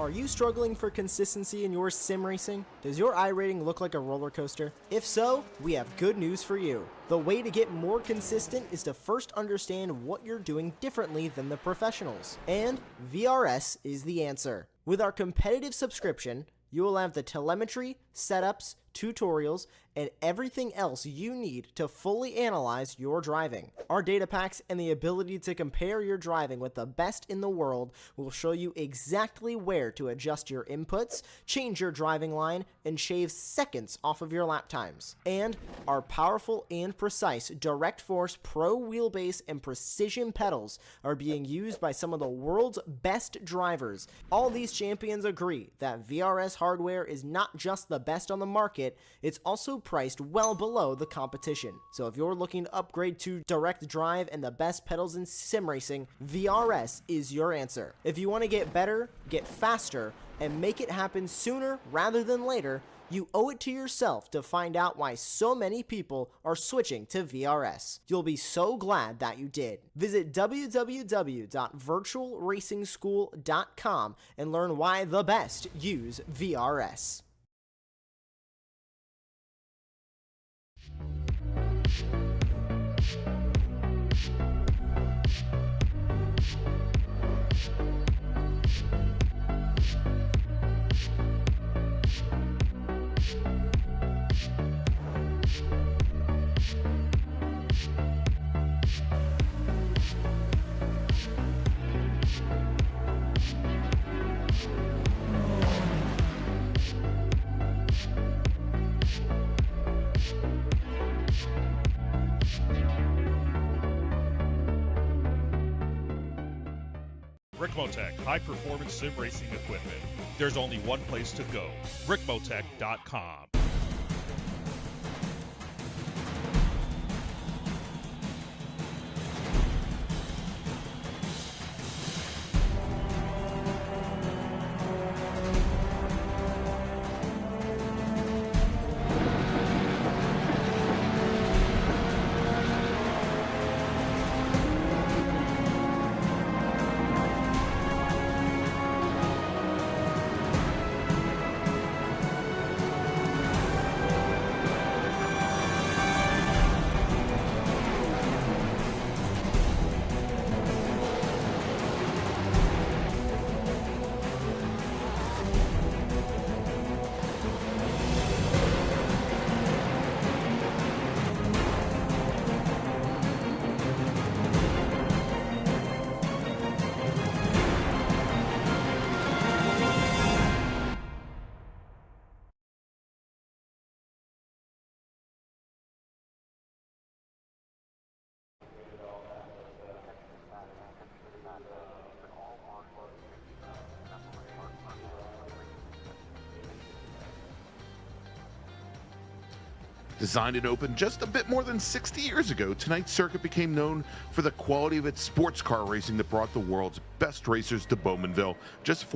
Are you struggling for consistency in your sim racing? Does your iRating look like a roller coaster? If so, we have good news for you. The way to get more consistent is to first understand what you're doing differently than the professionals. And VRS is the answer. With our competitive subscription, you will have the telemetry, setups, tutorials, and everything else you need to fully analyze your driving. Our data packs and the ability to compare your driving with the best in the world will show you exactly where to adjust your inputs, change your driving line, and shave seconds off of your lap times. And our powerful and precise Direct Force Pro wheelbase and precision pedals are being used by some of the world's best drivers. All these champions agree that VRS hardware is not just the best on the market, it's also priced well below the competition. So if you're looking to upgrade to direct drive and the best pedals in sim racing, VRS is your answer. If you want to get better, get faster, and make it happen sooner rather than later, you owe it to yourself to find out why so many people are switching to VRS. You'll be so glad that you did. Visit www.virtualracingschool.com and learn why the best use VRS. Ricmotech, high-performance sim racing equipment. There's only one place to go, ricmotech.com. Designed and opened just a bit more than 60 years ago, tonight's circuit became known for the quality of its sports car racing that brought the world's best racers to Bowmanville, just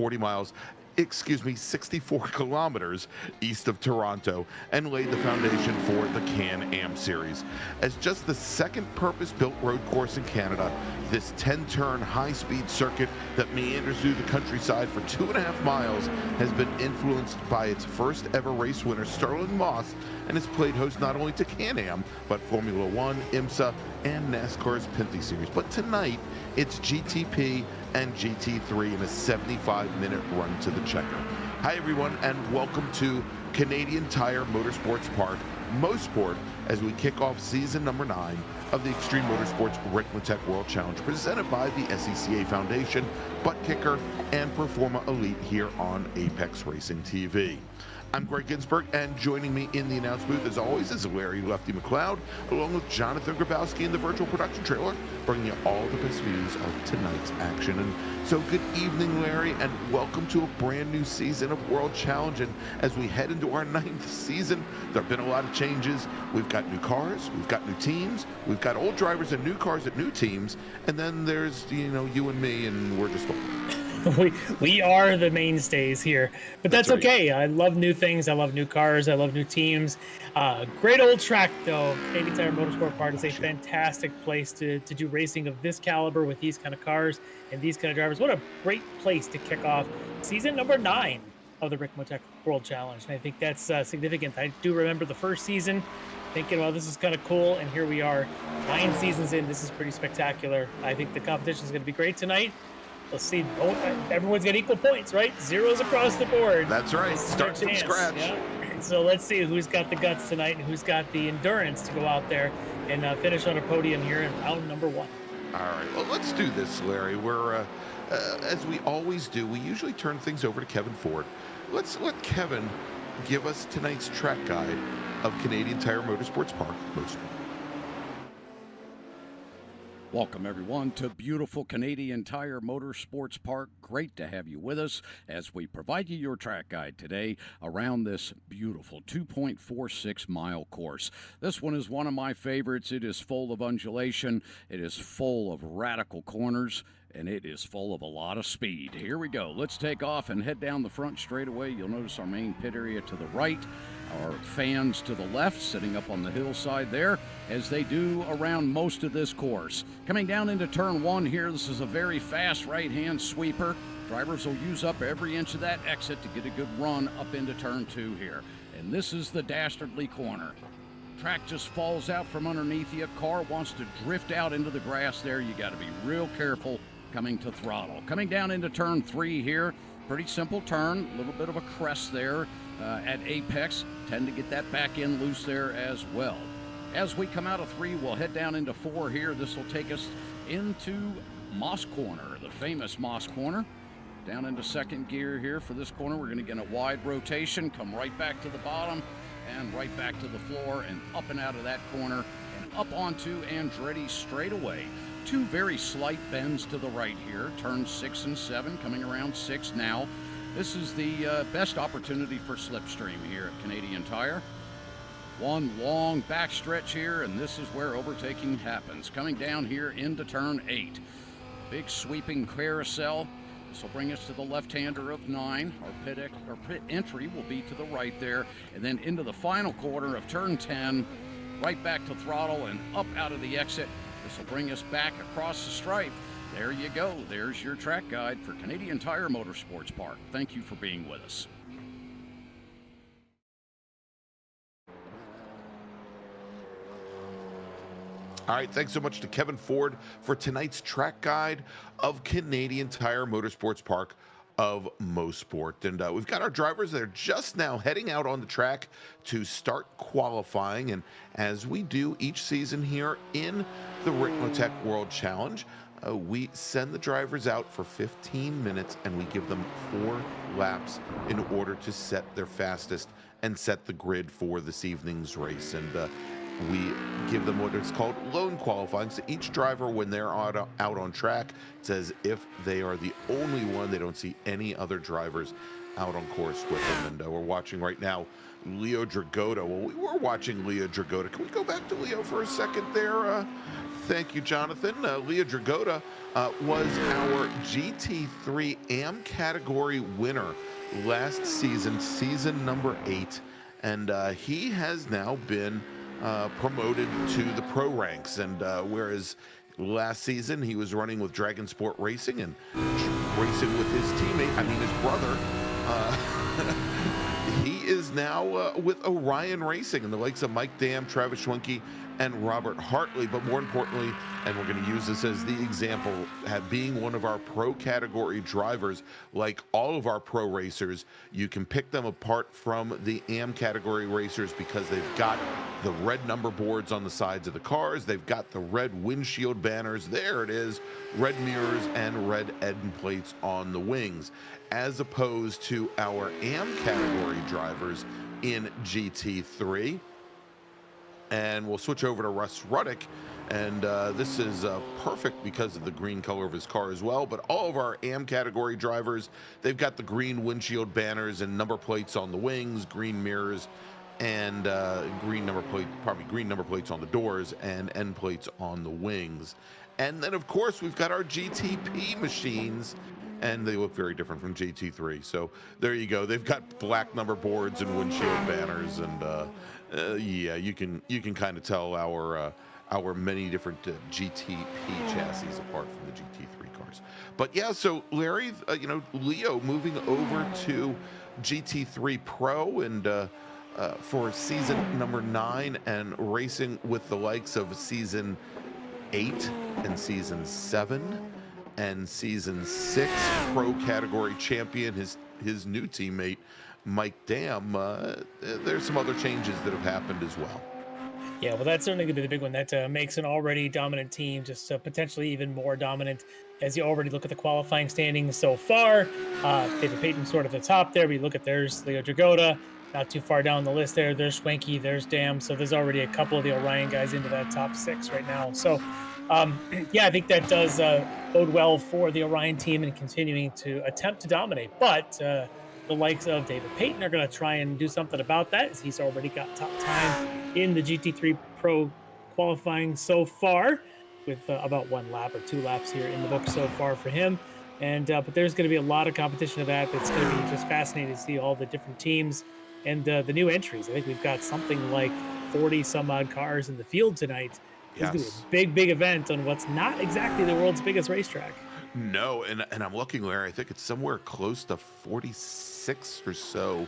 64 kilometers east of Toronto, and laid the foundation for the Can-Am Series. As just the second purpose-built road course in Canada, this 10-turn high-speed circuit that meanders through the countryside for 2.5 miles has been influenced by its first ever race winner, Sterling Moss, and has played host not only to Can-Am, but Formula One, IMSA, and NASCAR's Pinty Series. But tonight, it's GTP and GT3 in a 75-minute run to the checker. Hi everyone, and welcome to Canadian Tire Motorsports Park, Mosport, as we kick off season number 9 of the Extreme Motorsports Ricmotech World Challenge, presented by the SECA Foundation, Buttkicker, and Performa Elite here on Apex Racing TV. I'm Greg Ginsburg, and joining me in the announce booth, as always, is Larry Lefty McLeod, along with Jonathan Grabowski in the virtual production trailer, bringing you all the best views of tonight's action. And so good evening, Larry, and welcome to a brand new season of World Challenge. And as we head into our 9th season, there have been a lot of changes. We've got new cars, we've got new teams, we've got old drivers and new cars at new teams, and then there's, you know, you and me, and we're just old. we are the mainstays here, but that's right. okay. I love new things. I love new cars. I love new teams. Great old track though. Canadian Tire Motorsport Park is a fantastic place to do racing of this caliber with these kind of cars and these kind of drivers. What a great place to kick off season number 9 of the Ricmotech World Challenge. And I think that's significant. I do remember the first season thinking, well, this is kind of cool. And here we are 9 seasons in. This is pretty spectacular. I think the competition is going to be great tonight. Let's see. Oh, everyone's got equal points, right? Zeros across the board. That's right. Start from scratch. Yeah. So let's see who's got the guts tonight and who's got the endurance to go out there and finish on a podium here in round number 1. All right. Well, let's do this, Larry. We're, as we always do, we usually turn things over to Kevin Ford. Let's let Kevin give us tonight's track guide of Canadian Tire Motorsports Park, Mosport. Welcome, everyone, to beautiful Canadian Tire Motorsports Park. Great to have you with us as we provide you your track guide today around this beautiful 2.46-mile course. This one is one of my favorites. It is full of undulation. It is full of radical corners, and it is full of a lot of speed. Here we go. Let's take off and head down the front straightaway. You'll notice our main pit area to the right, our fans to the left, sitting up on the hillside there, as they do around most of this course. Coming down into turn 1 here, this is a very fast right-hand sweeper. Drivers will use up every inch of that exit to get a good run up into turn 2 here. And this is the dastardly corner. Track just falls out from underneath you. Car wants to drift out into the grass there. You got to be real careful coming to throttle. Coming down into turn 3 here, pretty simple turn, a little bit of a crest there at apex. Tend to get that back end loose there as well. As we come out of 3, we'll head down into 4 here. This will take us into Moss Corner, the famous Moss Corner. Down into second gear here for this corner. We're going to get a wide rotation, come right back to the bottom and right back to the floor and up and out of that corner and up onto Andretti straight away. 2 very slight bends to the right here. Turns 6 and 7, coming around 6 now. This is the best opportunity for slipstream here at Canadian Tire. One long backstretch here, and this is where overtaking happens. Coming down here into turn 8. Big sweeping carousel. This will bring us to the left-hander of 9. Our pit entry will be to the right there. And then into the final quarter of turn 10, right back to throttle and up out of the exit. This will bring us back across the stripe. There you go. There's your track guide for Canadian Tire Motorsports Park. Thank you for being with us. All right, thanks so much to Kevin Ford for tonight's track guide of Canadian Tire Motorsports Park of Mosport. And we've got our drivers that are just now heading out on the track to start qualifying. And as we do each season here in the Ricmotech World Challenge, we send the drivers out for 15 minutes and we give them 4 laps in order to set their fastest and set the grid for this evening's race. And we give them what is called lone qualifying. So each driver, when they're out on track, says if they are the only one, they don't see any other drivers out on course with them. And we're watching right now Leo Dragota. Well, we were watching Leo Dragota. Can we go back to Leo for a second there? Thank you, Jonathan. Leo Dragota was our GT3 AM category winner last season, season number 8. And he has now been promoted to the pro ranks, and whereas last season he was running with Dragon Sport Racing and racing with his teammate, his brother, he is now with Orion Racing and the likes of Mike Dam, Travis Schwenke, and Robert Hartley. But more importantly, and we're going to use this as the example, being one of our pro category drivers, like all of our pro racers, you can pick them apart from the AM category racers because they've got the red number boards on the sides of the cars, they've got the red windshield banners, there it is, red mirrors and red end plates on the wings, as opposed to our AM category drivers in GT3. And we'll switch over to Russ Ruddick, and this is perfect because of the green color of his car as well. But all of our AM category drivers, they've got the green windshield banners and number plates on the wings, green mirrors, and green number plates on the doors and end plates on the wings. And then of course we've got our GTP machines, and they look very different from GT3. So there you go. They've got black number boards and windshield banners, and yeah, you can kind of tell our many different GTP chassis apart from the GT3 cars. But yeah, so Larry, Leo moving over to GT3 Pro and for season number 9 and racing with the likes of season 8 and season 7 and season 6 Pro category champion, his new teammate Mike Dam. There's some other changes that have happened as well. Yeah, well, that's certainly going to be the big one. That makes an already dominant team just potentially even more dominant as you already look at the qualifying standings so far. David Payton sort of at the top there. We look at there's Leo Dragotta, not too far down the list there. There's Schwenke, there's Dam. So there's already a couple of the Orion guys into that top 6 right now. So, yeah, I think that does bode well for the Orion team and continuing to attempt to dominate. But the likes of David Payton are going to try and do something about that, as he's already got top time in the GT3 Pro qualifying so far, with about 1 lap or 2 laps here in the book so far for him. And but there's going to be a lot of competition of that. That's going to be just fascinating to see all the different teams and the new entries. I think we've got something like 40 some odd cars in the field tonight. It's going to be a big, big event on what's not exactly the world's biggest racetrack. No, and I'm looking, Larry, I think it's somewhere close to 46 or so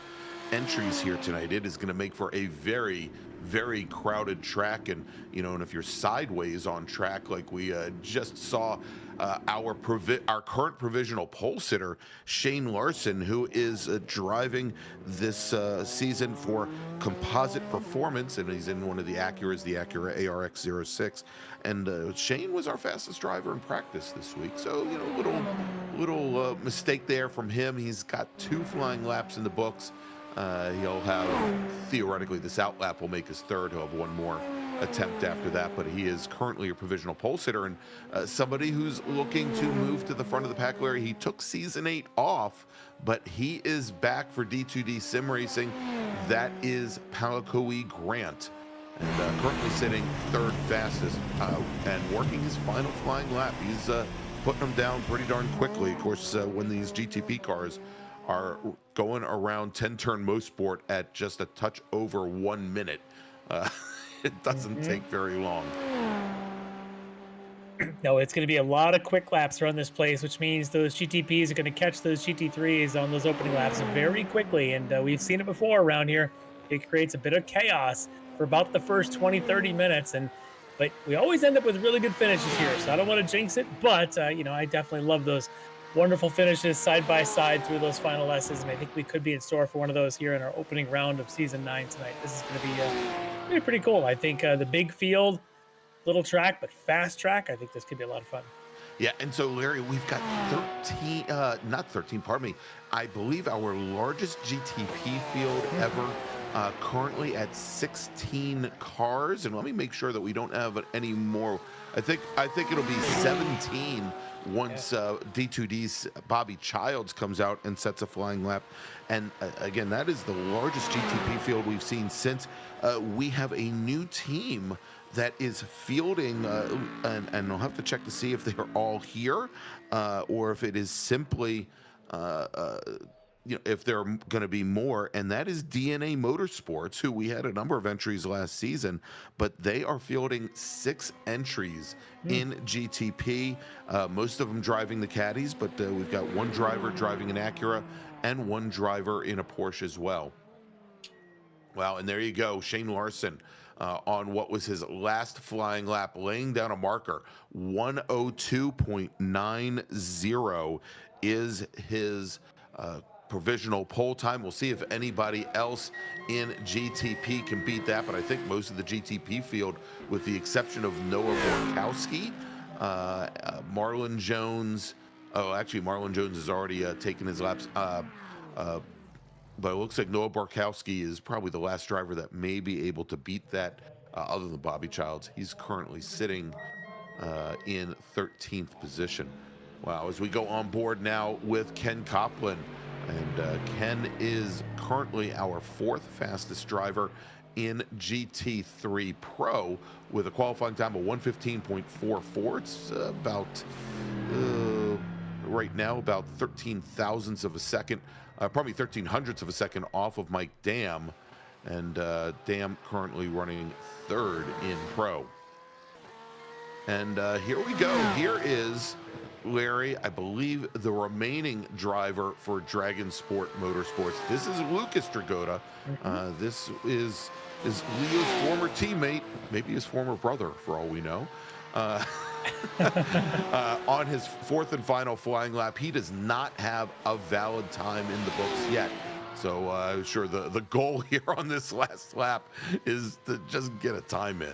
entries here tonight. It is going to make for a very, very crowded track. And, and if you're sideways on track, like we just saw our current provisional pole sitter, Shane Larson, who is driving this season for Composite Performance, and he's in one of the Acuras, the Acura ARX-06. And Shane was our fastest driver in practice this week. So, little mistake there from him. He's got 2 flying laps in the books. He'll have, theoretically, this out lap will make his 3rd. He'll have 1 more attempt after that, but he is currently a provisional pole sitter and somebody who's looking to move to the front of the pack. Larry, he took season 8 off, but he is back for D2D sim racing. That is Palakoi Grant, and currently sitting 3rd fastest and working his final flying lap. He's putting them down pretty darn quickly. Of course, when these GTP cars are going around 10-turn Mosport at just a touch over 1 minute, it doesn't take very long. No, it's going to be a lot of quick laps around this place, which means those GTPs are going to catch those GT3s on those opening laps very quickly. And we've seen it before around here. It creates a bit of chaos for about the first 20, 30 minutes. But we always end up with really good finishes here. So I don't want to jinx it, but, I definitely love those wonderful finishes side by side through those final S's, and I think we could be in store for one of those here in our opening round of season 9 tonight. This is going to be pretty cool. I think the big field, little track, but fast track, I think this could be a lot of fun. Yeah, and so, Larry, we've got 13, not 13, pardon me, I believe our largest GTP field ever, currently at 16 cars, and let me make sure that we don't have any more. I think it'll be 17 once D2D's Bobby Childs comes out and sets a flying lap. And again, that is the largest GTP field we've seen since we have a new team that is fielding, and I'll have to check to see if they're all here or if it is simply if there are going to be more, and that is DNA Motorsports, who we had a number of entries last season, but they are fielding 6 entries in GTP, most of them driving the Caddies, but we've got 1 driver driving an Acura and 1 driver in a Porsche as well. Wow, and there you go, Shane Larson on what was his last flying lap, laying down a marker. 102.90 is his provisional pole time. We'll see if anybody else in GTP can beat that, but I think most of the GTP field, with the exception of Noah Borkowski, Marlon Jones, actually Marlon Jones has already taken his laps, but it looks like Noah Borkowski is probably the last driver that may be able to beat that, other than Bobby Childs. He's currently sitting in 13th position. Wow, as we go on board now with Ken Copland, and Ken is currently our 4th fastest driver in GT3 Pro with a qualifying time of 1:15.44. It's about right now about 13 thousandths of a second, probably 13 hundredths of a second off of Mike Dam, and Dam currently running third in pro. And here we go. Here is Larry, I believe the remaining driver for Dragon Sport Motorsports. This is Lucas Dragotta. This is Leo's former teammate, maybe his former brother, for all we know. On his fourth and final flying lap. He does not have a valid time in the books yet. So I'm sure the goal here on this last lap is to just get a time in.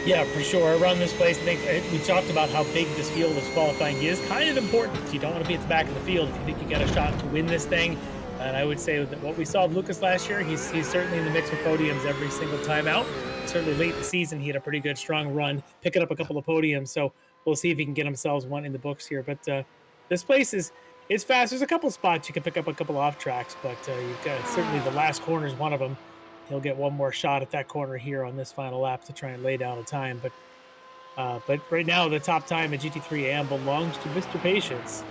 Yeah, for sure. Around this place, I think we talked about how big this field of qualifying is. Kind of important. You don't want to be at the back of the field if you think you got a shot to win this thing. And I would say that what we saw of Lucas last year, he's certainly in the mix for podiums every single time out. Certainly late in the season, he had a pretty good, strong run, picking up a couple of podiums. So we'll see if he can get himself one in the books here. But this place is fast. There's a couple of spots you can pick up a couple off tracks, but you've got certainly the last corner is one of them. He'll get one more shot at that corner here on this final lap to try and lay down a time. But right now, the top time at GT3 AM belongs to Mr. Patience,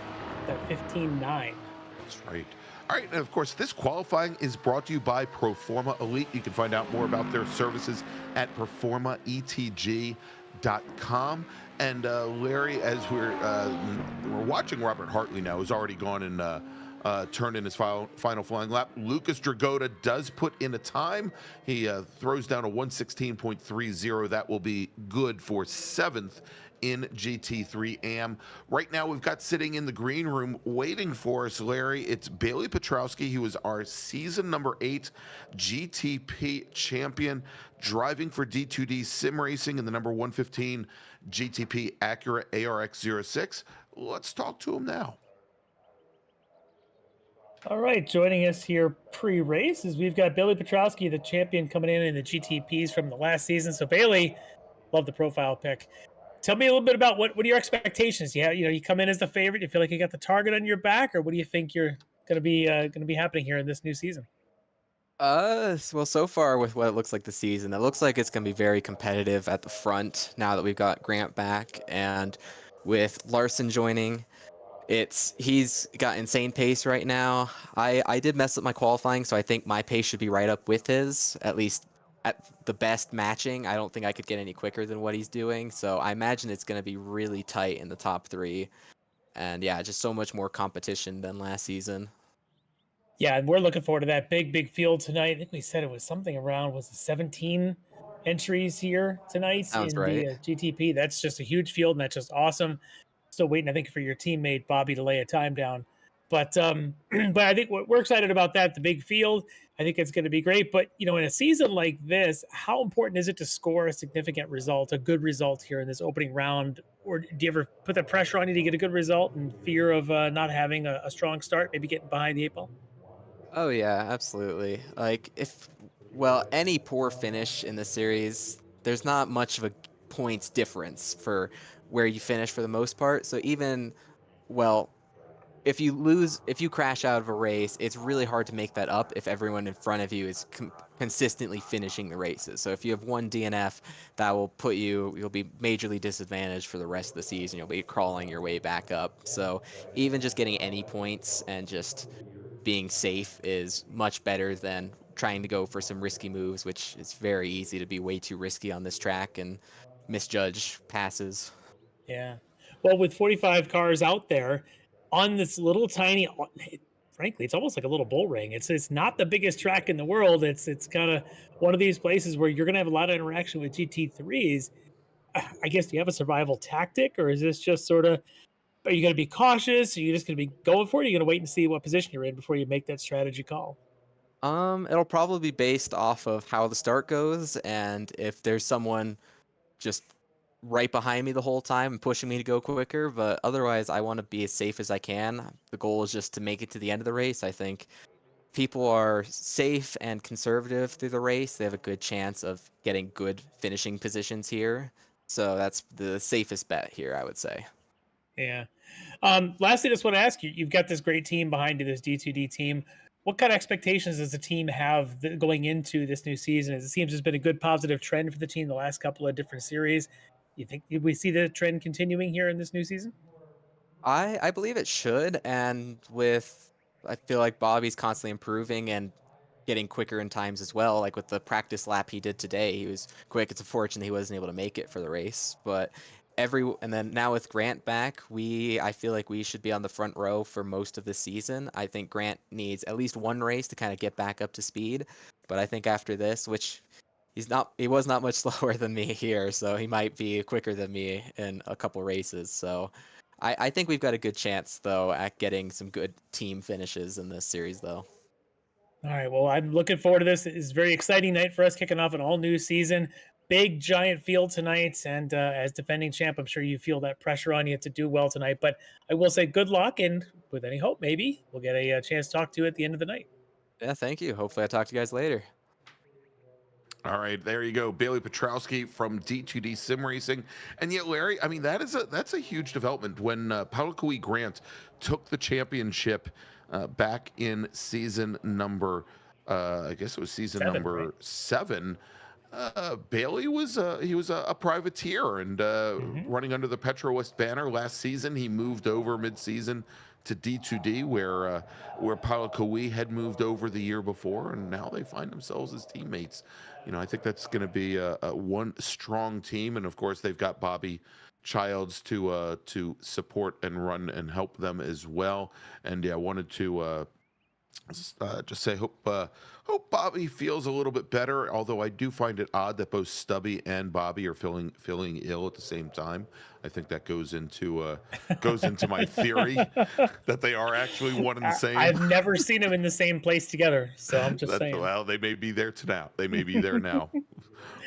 that 15.9. That's right. All right, and of course, this qualifying is brought to you by Proforma Elite. You can find out more about their services at performaetg.com. And Larry, as we're watching Robert Hartley now, who's already gone and turned in his final flying lap. Lucas Dragotta does put in a time. He throws down a 1:16.30. That will be good for 7th in GT3 AM. Right now, we've got sitting in the green room waiting for us, Larry. It's Bailey Petrowski, who is our season number 8 GTP champion, driving for D2D Sim Racing in the number 115 GTP Acura ARX-06. Let's talk to him now. All right, joining us here pre-race is we've got Bailey Petrowski, the champion, coming in the GTPs from the last season. So Bailey, love the profile pic. Tell me a little bit about what are your expectations? You come in as the favorite. You feel like you got the target on your back, or what do you think you're going to be happening here in this new season? Well, so far with what it looks like the season, it looks like it's going to be very competitive at the front now that we've got Grant back, and with Larson joining, he's got insane pace right now. I did mess up my qualifying, so I think my pace should be right up with his, at least at the best matching. I don't think I could get any quicker than what he's doing, so I imagine it's going to be really tight in the top 3. And yeah, just so much more competition than last season. Yeah, and we're looking forward to that big field tonight. I think we said it was something around 17 entries here tonight. Sounds in right. the GTP. That's just a huge field, and that's just awesome. Still waiting, I think, for your teammate Bobby to lay a time down. But I think we're excited about that, the big field. I think it's going to be great. But, in a season like this, how important is it to score a significant result, a good result here in this opening round? Or do you ever put the pressure on you to get a good result and fear of not having a strong start, maybe getting behind the 8 ball? Oh yeah, absolutely. Like any poor finish in the series, there's not much of a points difference for where you finish for the most part. So even, if you crash out of a race, it's really hard to make that up if everyone in front of you is consistently finishing the races. So if you have one DNF, that will you'll be majorly disadvantaged for the rest of the season. You'll be crawling your way back up. So even just getting any points and just being safe is much better than trying to go for some risky moves, which is very easy to be way too risky on this track and misjudge passes. Yeah. Well, with 45 cars out there on this little tiny, frankly, it's almost like a little bull ring. It's not the biggest track in the world. It's kind of one of these places where you're going to have a lot of interaction with GT3s. I guess, do you have a survival tactic, or is this just sort of, are you going to be cautious? Are you just going to be going for it? Are you going to wait and see what position you're in before you make that strategy call? It'll probably be based off of how the start goes, and if there's someone just right behind me the whole time and pushing me to go quicker. But otherwise, I want to be as safe as I can. The goal is just to make it to the end of the race. I think people are safe and conservative through the race. They have a good chance of getting good finishing positions here. So that's the safest bet here, I would say. Yeah. Lastly, I just want to ask you, you've got this great team behind you, this D2D team. What kind of expectations does the team have going into this new season? It seems there's been a good positive trend for the team the last couple of different series. You think we see the trend continuing here in this new season? I believe it should, and I feel like Bobby's constantly improving and getting quicker in times as well. Like with the practice lap he did today, he was quick. It's unfortunate he wasn't able to make it for the race, but and then now with Grant back, I feel like we should be on the front row for most of the season. I think Grant needs at least one race to kind of get back up to speed, but I think after this, which he was not much slower than me here, so he might be quicker than me in a couple races. So I think we've got a good chance though at getting some good team finishes in this series though. All right. Well, I'm looking forward to this. It's a very exciting night for us, kicking off an all new season. Big giant field tonight, and as defending champ, I'm sure you feel that pressure on you to do well tonight. But I will say good luck, and with any hope, maybe we'll get a chance to talk to you at the end of the night. Yeah, thank you. Hopefully, I talk to you guys later. All right, there you go, Bailey Petrowski from D2D Sim Racing. And yet, Larry, I mean, that's a huge development. When Palakui Grant took the championship back in season number, I guess it was season number 7. Bailey was a privateer and running under the Petro West banner last season. He moved over mid-season to D2D, where Palakui had moved over the year before, and now they find themselves as teammates. You know, I think that's going to be a one strong team, and of course they've got Bobby Childs to support and run and help them as well. And yeah, I wanted to just say hope Bobby feels a little bit better, although I do find it odd that both Stubby and Bobby are feeling ill at the same time. I think that goes into my theory that they are actually one and the same. I've never seen them in the same place together, so I'm just saying. Well, they may be there now. They may be there now,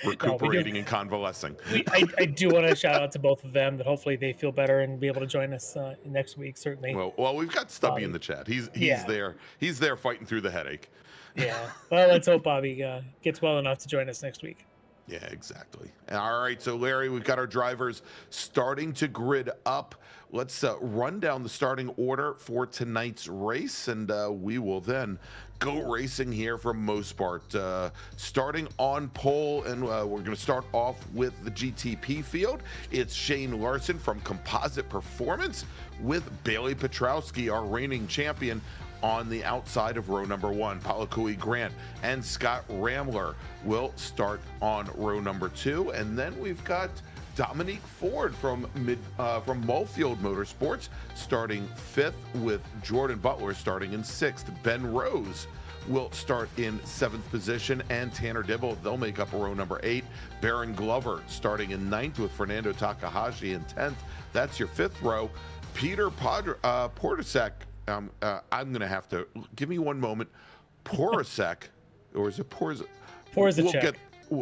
recuperating and convalescing. I do want to shout out to both of them that hopefully they feel better and be able to join us next week. Certainly. Well, we've got Stubby in the chat. He's there. He's there fighting through the headache. Yeah. Well, let's hope Bobby gets well enough to join us next week. Yeah, exactly. All right, so Larry, we've got our drivers starting to grid up. Let's run down the starting order for tonight's race, and we will then go racing here from Mosport. Starting on pole, and we're going to start off with the GTP field. It's Shane Larson from Composite Performance with Bailey Petrowski, our reigning champion, on the outside of row number 1. Palakui Grant and Scott Ramler will start on row number 2, and then we've got Dominique Ford from Mulfield Motorsports starting 5th, with Jordan Butler starting in 6th. Ben Rose will start in 7th position, and Tanner Dibble, they'll make up row number 8. Baron Glover starting in 9th with Fernando Takahashi in 10th. That's your 5th row. Peter Portasek, I'm going to have to give me one moment. Porasek, or is it Porasek?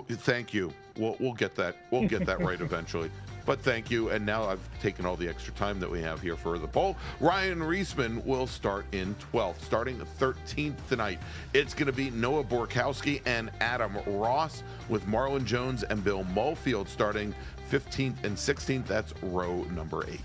Thank you. We'll get that. We'll get that right eventually. But thank you. And now I've taken all the extra time that we have here for the poll. Ryan Reisman will start in 12th, starting 13th tonight. It's going to be Noah Borkowski and Adam Ross, with Marlon Jones and Bill Mulfield starting 15th and 16th. That's row number 8.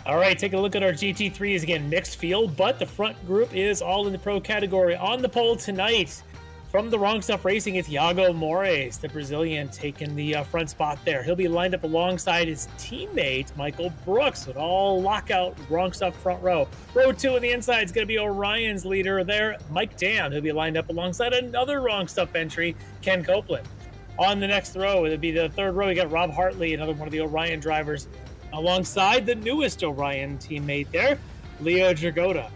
All right, take a look at our GT3s again, mixed field, but the front group is all in the pro category. On the pole tonight, from the Wrong Stuff Racing, it's Iago Mores, the Brazilian, taking the front spot there. He'll be lined up alongside his teammate, Michael Brooks, with all lockout Wrong Stuff front row. Row 2 on the inside is going to be Orion's leader there, Mike Dan, who'll be lined up alongside another Wrong Stuff entry, Ken Copeland. On the next row, it'll be the 3rd row, we got Rob Hartley, another one of the Orion drivers, alongside the newest Orion teammate there, Leo Dragotta.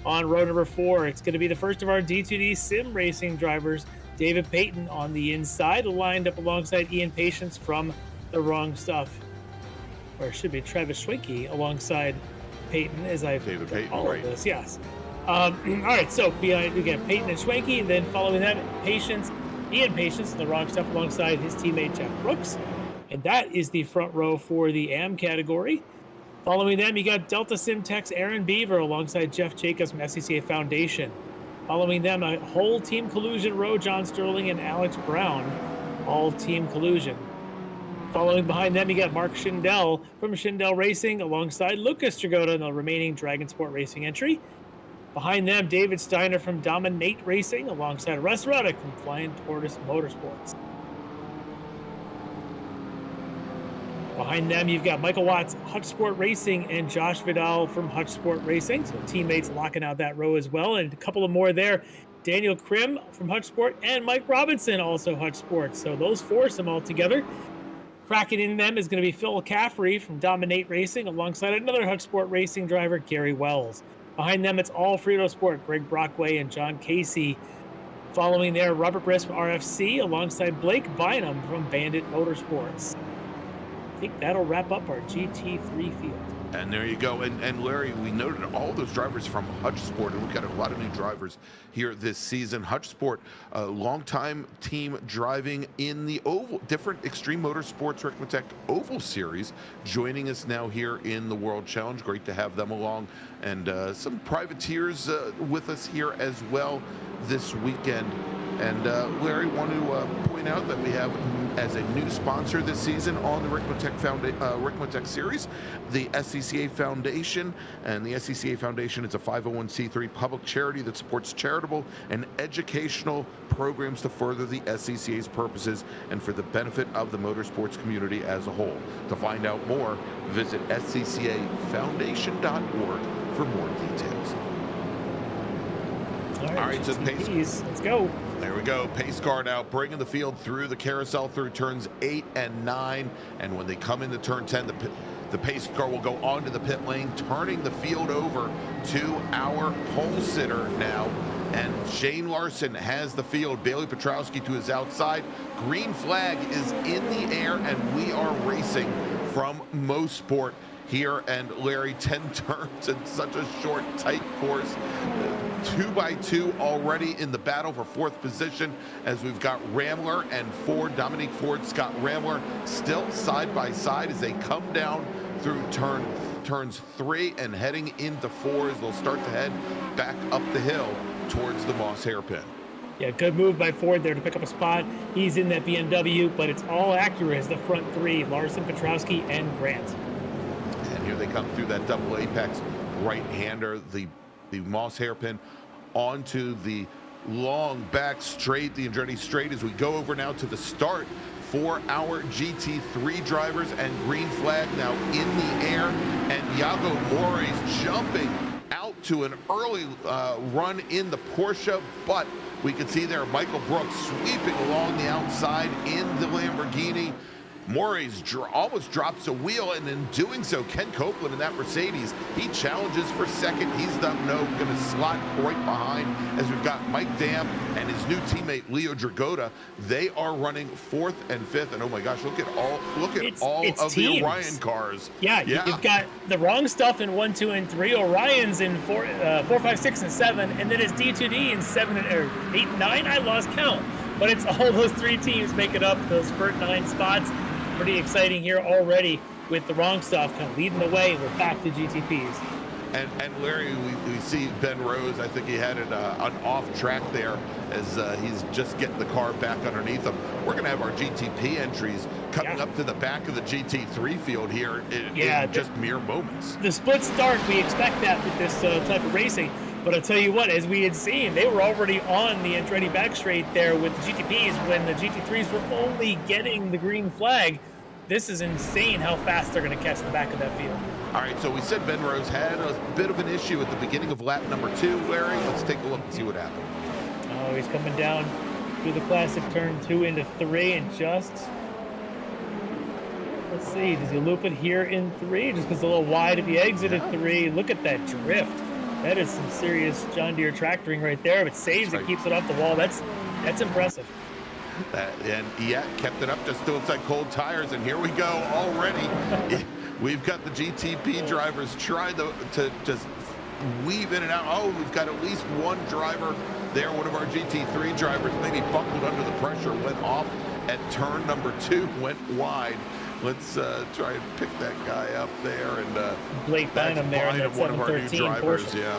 On row number 4, it's going to be the first of our D2D sim racing drivers, David Payton, on the inside, lined up alongside Ian Patience from the Wrong Stuff. Or it should be Travis Schwenke alongside Payton, as I've David Payton, all of this, yes. All right, so behind we get Payton and Schwenke, and then following that, Ian Patience, the Wrong Stuff, alongside his teammate Jeff Brooks. And that is the front row for the AM category. Following them, you got Delta Simtech's Aaron Beaver alongside Jeff Jacobs from SCCA Foundation. Following them, a whole team collusion row, John Sterling and Alex Brown, all team collusion. Following behind them, you got Mark Schindel from Schindel Racing alongside Lucas Dragotta in the remaining Dragon Sport Racing entry. Behind them, David Steiner from Dominate Racing alongside Russ Ruddick from Flying Tortoise Motorsports. Behind them, you've got Michael Watts, Hutch Sport Racing, and Josh Vidal from Hutch Sport Racing. So teammates locking out that row as well. And a couple of more there. Daniel Krim from Hutch Sport and Mike Robinson, also Hutch Sport. So those foursome all together. Cracking in them is going to be Phil Caffrey from Dominate Racing alongside another Hutch Sport Racing driver, Gary Wells. Behind them, it's all Frito Sport, Greg Brockway and John Casey. Following there, Robert Briss from RFC alongside Blake Bynum from Bandit Motorsports. I think that'll wrap up our GT3 field. And there you go. And Larry, we noted all those drivers from Hutch Sport, and we've got a lot of new drivers here this season. Hutch Sport, a longtime team driving in the oval, different Extreme Motorsports Ricmotech Oval Series, joining us now here in the World Challenge. Great to have them along, and some privateers with us here as well this weekend. And Larry, want to point out that we have, as a new sponsor this season on the Ricmotech Series, the SCCA Foundation. And the SCCA Foundation is a 501c3 public charity that supports charitable and educational programs to further the SCCA's purposes and for the benefit of the motorsports community as a whole. To find out more, visit sccafoundation.org for more details. All right, so pace. Let's go. There we go. Pace car now bringing the field through the carousel through turns 8 and 9. And when they come into turn 10, the pace car will go onto the pit lane, turning the field over to our pole sitter now. And Shane Larson has the field. Bailey Petrowski to his outside. Green flag is in the air, and we are racing from Mosport here. And Larry, 10 turns in such a short, tight course. 2x2 already in the battle for 4th position, as we've got Ramler and Ford, Dominique Ford, Scott Ramler, still side by side as they come down through turns 3 and heading into 4 as they'll start to head back up the hill towards the Moss hairpin. Yeah, good move by Ford there to pick up a spot. He's in that BMW, but it's all Acura as the front three, Larson, Petrowski, and Grant. And here they come through that double apex right-hander, the Moss hairpin onto the long back straight, the Andretti straight, as we go over now to the start for our GT3 drivers. And green flag now in the air, and Iago Mores jumping out to an early run in the Porsche, but we can see there Michael Brooks sweeping along the outside in the Lamborghini. Mores almost drops a wheel, and in doing so, Ken Copeland in that Mercedes, he challenges for second. He's going to slot right behind, as we've got Mike Dam and his new teammate Leo Dragotta. They are running 4th and 5th, and oh my gosh, look at all of teams. the Orion cars. Yeah, you've got the wrong stuff in 1, 2, and 3. Orion's in 4, 5, 6, and 7, and then it's D2D in 7 and 8, 9. I lost count, but it's all those 3 teams making up those first 9 spots. Pretty exciting here already with the wrong stuff kind of leading the way. We're back to GTPs. And Larry, we see Ben Rose. I think he had an off track there as he's just getting the car back underneath him. We're going to have our GTP entries coming up to the back of the GT3 field here in just mere moments. The split start, we expect that with this type of racing. But I'll tell you what, as we had seen, they were already on the Andretti back straight there with the GTPs when the GT3s were only getting the green flag. This is insane how fast they're going to catch the back of that field. All right, so we said Ben Rose had a bit of an issue at the beginning of lap number 2. Larry, let's take a look and see what happened. Oh, he's coming down through the classic turn 2 into 3 and just... Let's see, does he loop it here in 3? Just because a little wide at the exit at 3. Look at that drift. That is some serious John Deere tractoring right there. But saves it, keeps it off the wall. That's impressive. And kept it up just to inside cold tires. And here we go already. We've got the GTP drivers trying to just weave in and out. Oh, we've got at least one driver there. One of our GT3 drivers maybe buckled under the pressure, went off at turn number 2, went wide. Let's try and pick that guy up there. And Blake Bynum there in that 713 drivers, Porsche.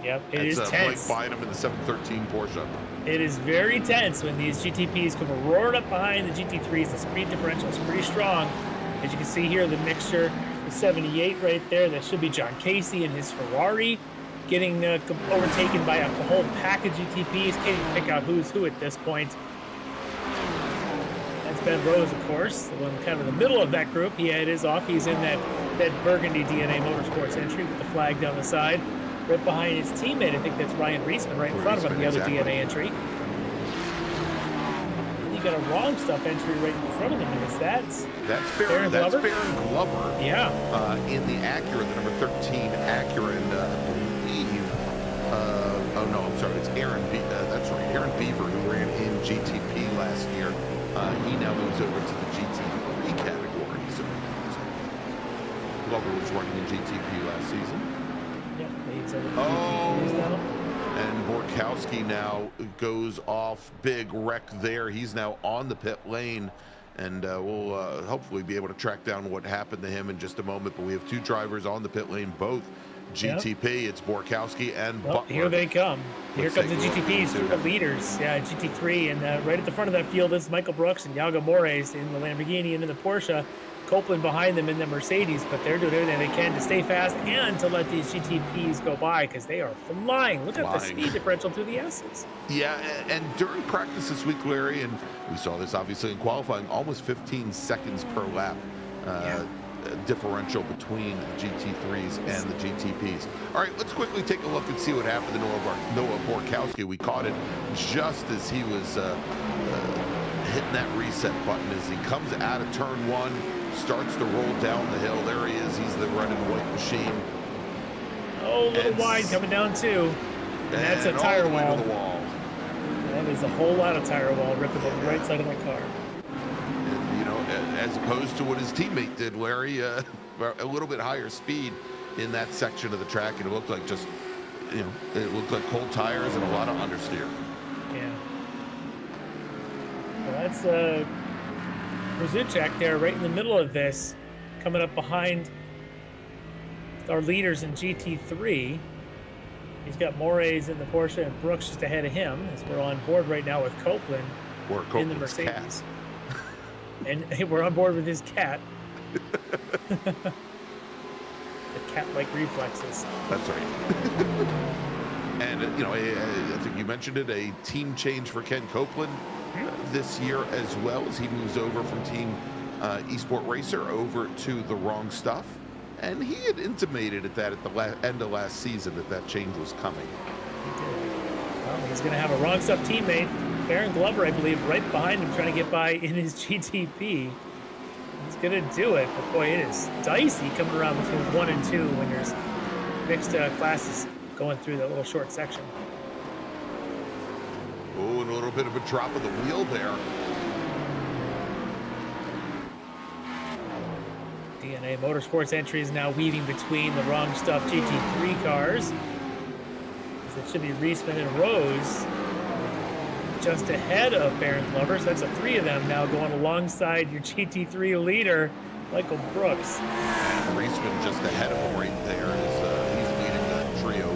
Yep, it is tense. Blake Bynum in the 713 Porsche. It is very tense when these GTPs come roaring up behind the GT3s. The speed differential is pretty strong. As you can see here, the mixture, the 78 right there, that should be John Casey and his Ferrari getting overtaken by a whole pack of GTPs. Can't even pick out who's who at this point. That's Ben Rose, of course, the one kind of in the middle of that group. He had his off. He's in that burgundy DNA Motorsports entry with the flag down the side. Right behind his teammate, I think that's Ryan Reisman, right in front of him, the other DNA entry. And you got a wrong stuff entry right in front of them. And that's Baron Glover? Baron Glover. Yeah. In the Acura, the number 13 Acura, and I believe, oh no, I'm sorry, it's that's right, Aaron Beaver, who ran in GTP last year. He now moves over to the GT3 category. So Glover was running in GTP last season. Yep, he's over And Borkowski now goes off. Big wreck there. He's now on the pit lane, and we'll hopefully be able to track down what happened to him in just a moment. But we have two drivers on the pit lane, both GTP. Yep. It's Borkowski and Butler. Here they come. Here comes the GTPs, the leaders. Yeah, GT3, and right at the front of that field is Michael Brooks and Yago Mores in the Lamborghini and in the Porsche. Copeland behind them in the Mercedes, but they're doing everything they can to stay fast and to let these GTPs go by because they are flying. Look at the speed differential through the S's. Yeah, and during practice this week, Larry, and we saw this obviously in qualifying, almost 15 seconds per lap differential between the GT3s and the GTPs. All right, let's quickly take a look and see what happened to Noah Borkowski. We caught it just as he was hitting that reset button as he comes out of turn one. Starts to roll down the hill. There he is. He's the red and white machine. Oh, a little wide coming down too. And that's a tire wall. That is a whole lot of tire wall ripping the right side of my car. And, you know, as opposed to what his teammate did, Larry, a little bit higher speed in that section of the track, and it looked like just, you know, it looked like cold tires and a lot of understeer. Yeah. Well, that's Ricmotech there right in the middle of this, coming up behind our leaders in GT3. He's got Mores in the Porsche and Brooks just ahead of him as we're on board right now with Copeland in the Mercedes. And we're on board with his cat. The cat-like reflexes. That's right. And, you know, I think you mentioned it, a team change for Ken Copeland this year, as well as he moves over from Team Esport Racer over to the Wrong Stuff. And he had intimated at the end of last season that change was coming. He did. Well, he's going to have a Wrong Stuff teammate, Baron Glover, I believe, right behind him, trying to get by in his GTP. He's going to do it, but boy, it is dicey coming around between 1 and 2 when there's mixed classes going through that little short section. Oh, and a little bit of a drop of the wheel there. DNA Motorsports entries now weaving between the Wrong Stuff GT3 cars. It should be Reisman and Rose just ahead of Baron Glover. So that's a 3 of them now going alongside your GT3 leader, Michael Brooks. And Reisman just ahead of him right there as he's leading that trio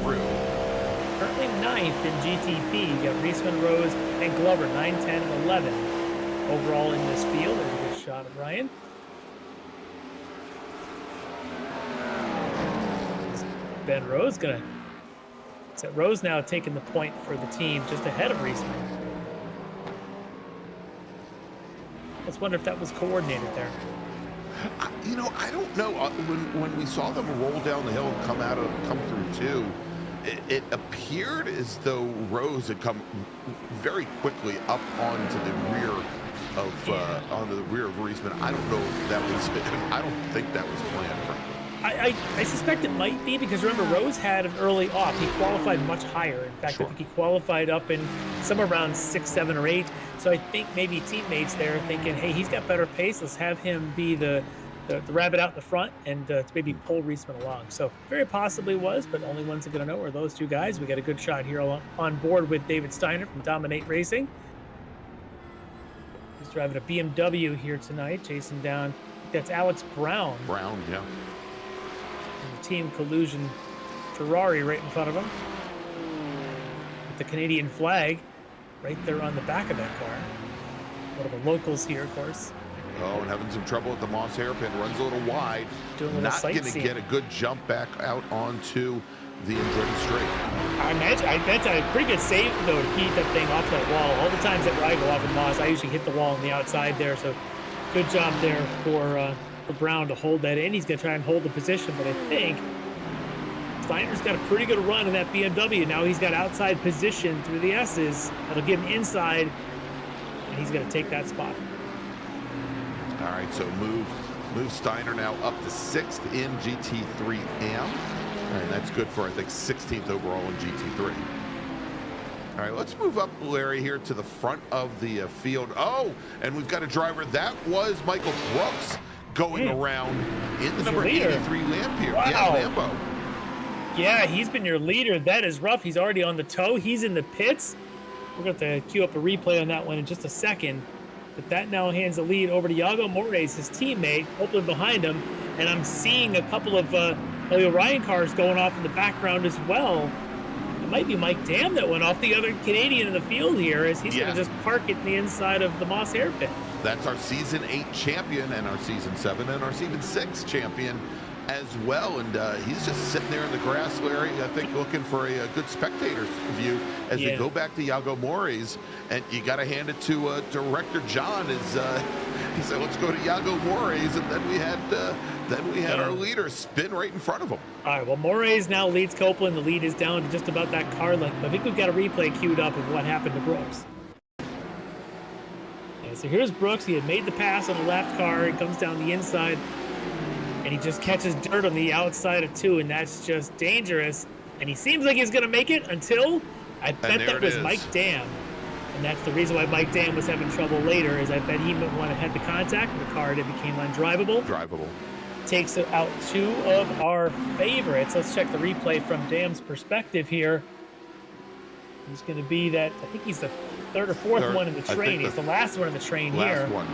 through. Currently 9th in GTP. You got Reisman, Rose, and Glover, 9, 10, and 11 overall in this field. There's a good shot of Ryan. Ben Rose gonna set Rose now taking the point for the team just ahead of Reisman. Let's wonder if that was coordinated there. You know, I don't know. When we saw them roll down the hill and come through too, it appeared as though Rose had come very quickly up onto the rear of Reisman. I don't know if that was. I don't think that was planned for him. I suspect it might be, because remember, Rose had an early off. He qualified much higher. In fact, I think he qualified up in somewhere around 6, 7, or 8. So I think maybe teammates there thinking, hey, he's got better pace. Let's have him be the rabbit out in the front and to maybe pull Reisman along. So very possibly was, but only ones that are going to know are those two guys. We got a good shot here on board with David Steiner from Dominate Racing. He's driving a BMW here tonight, chasing down, I think that's Alex Brown. Brown, yeah. And the Team Collusion Ferrari right in front of him, with the Canadian flag right there on the back of that car. One of the locals here, of course. Oh, and having some trouble with the Moss hairpin. Runs a little wide. Not going to get a good jump back out onto the Jordan straight. I imagine that's a pretty good save, though, to keep that thing off that wall. All the times that I go off of Moss, I usually hit the wall on the outside there. So good job there for Brown to hold that in. He's going to try and hold the position, but I think Steiner's got a pretty good run in that BMW. Now he's got outside position through the S's. That'll give him inside, and he's going to take that spot. All right, so move Steiner now up to 6th in GT3 AM, and that's good for, I think, 16th overall in GT3. All right, let's move up, Larry, here to the front of the field. Oh, and we've got a driver. That was Michael Brooks going around in the number 83 Lamp here. Wow. Yeah, Lambo. Yeah, he's been your leader. That is rough. He's already on the toe. He's in the pits. We're going to cue up a replay on that one in just a second. But that now hands the lead over to Iago Moraes, his teammate, hopefully behind him. And I'm seeing a couple of the Orion cars going off in the background as well. It might be Mike Dam that went off, the other Canadian in the field here, as he's going to just park it in the inside of the Moss hairpin. That's our Season 8 champion and our Season 7 and our Season 6 champion as well, and he's just sitting there in the grass, Larry, I think looking for a good spectator's view as we go back to Iago Moraes. And you got to hand it to Director John, as he said, let's go to Iago Moraes, and then we had our leader spin right in front of him. All right, well, Moraes now leads Copeland. The lead is down to just about that car length. I think we've got a replay queued up of what happened to Brooks. And so here's Brooks. He had made the pass on the left car. He comes down the inside, and he just catches dirt on the outside of 2, and that's just dangerous. And he seems like he's going to make it until, I bet that was Mike Dam. And that's the reason why Mike Dam was having trouble later, is I bet he went ahead to contact, and the car then became undrivable. Takes out 2 of our favorites. Let's check the replay from Dam's perspective here. He's going to be that, I think he's the 3rd or 4th one in the train. He's the last one in the train here. Last one.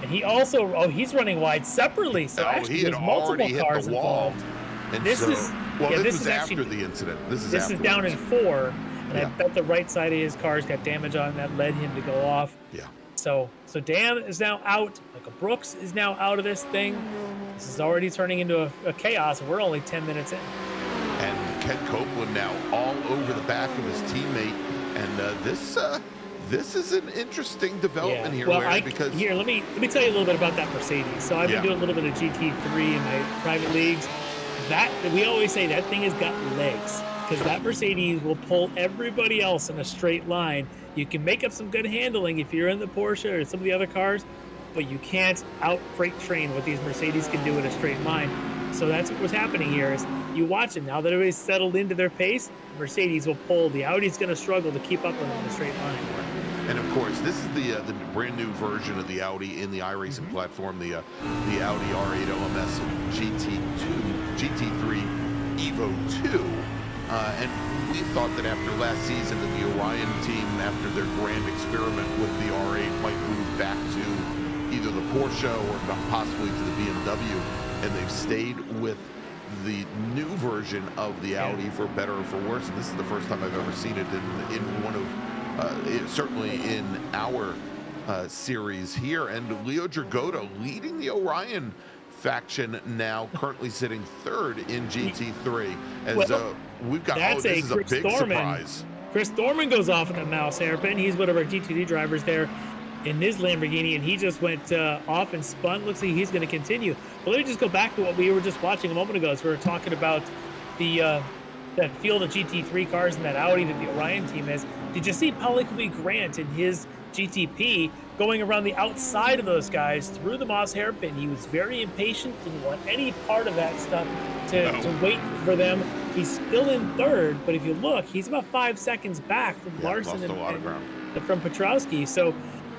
And he also, he's running wide separately, so actually there's multiple cars involved. And this is after actually, the incident. This is down in 4, and I bet the right side of his cars got damage on, and that led him to go off. Yeah. So Dam is now out. Michael Brooks is now out of this thing. This is already turning into a chaos. We're only 10 minutes in. And Ken Copeland now all over the back of his teammate, and this is an interesting development here, Larry, because let me tell you a little bit about that Mercedes. So I've been doing a little bit of GT3 in my private leagues. That we always say that thing has got legs, because that Mercedes will pull everybody else in a straight line. You can make up some good handling if you're in the Porsche or some of the other cars, but you can't out freight train what these Mercedes can do in a straight line. So that's what was happening here. Is you watch it now that everybody's settled into their pace, the Mercedes will pull. The Audi's going to struggle to keep up with them in a straight line. And of course, this is the brand new version of the Audi in the iRacing platform, the Audi R8 OMS GT3 Evo 2. And we thought that after last season that the Orion team, after their grand experiment with the R8, might move back to either the Porsche or possibly to the BMW. And they've stayed with the new version of the Audi, for better or for worse. And this is the first time I've ever seen it in one of, certainly in our series here. And Leo Dragotta leading the Orion faction now, currently sitting 3rd in GT3. As we've got, this is a big surprise. Chris Thorman goes off in the Mouse hairpin. He's one of our GTD drivers there in his Lamborghini, and he just went off and spun. Looks like he's going to continue. But let me just go back to what we were just watching a moment ago, as we were talking about the that field of GT3 cars and that Audi that the Orion team is. Did you see Paulie Grant in his GTP going around the outside of those guys through the Moss hairpin? He was very impatient, didn't want any part of that stuff to wait for them. He's still in 3rd, but if you look, he's about 5 seconds back from Larson and from Petrowski. So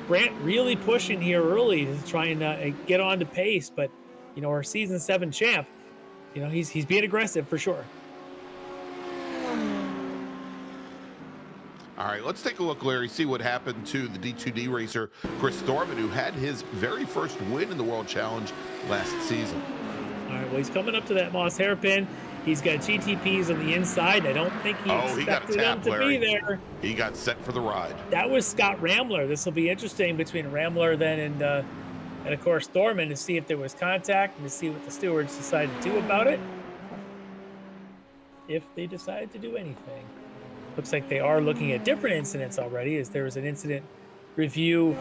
Grant really pushing here early to try and get on to pace. But, you know, our season 7 champ, you know, he's being aggressive for sure. All right, let's take a look, Larry, see what happened to the D2D racer, Chris Thorman, who had his very first win in the World Challenge last season. All right, well, he's coming up to that Moss hairpin. He's got GTPs on the inside. I don't think he expected them to be there. He got set for the ride. That was Scott Ramler. This will be interesting between Ramler then and And of course, Thorman to see if there was contact and to see what the stewards decided to do about it. If they decide to do anything. Looks like they are looking at different incidents already, as there was an incident review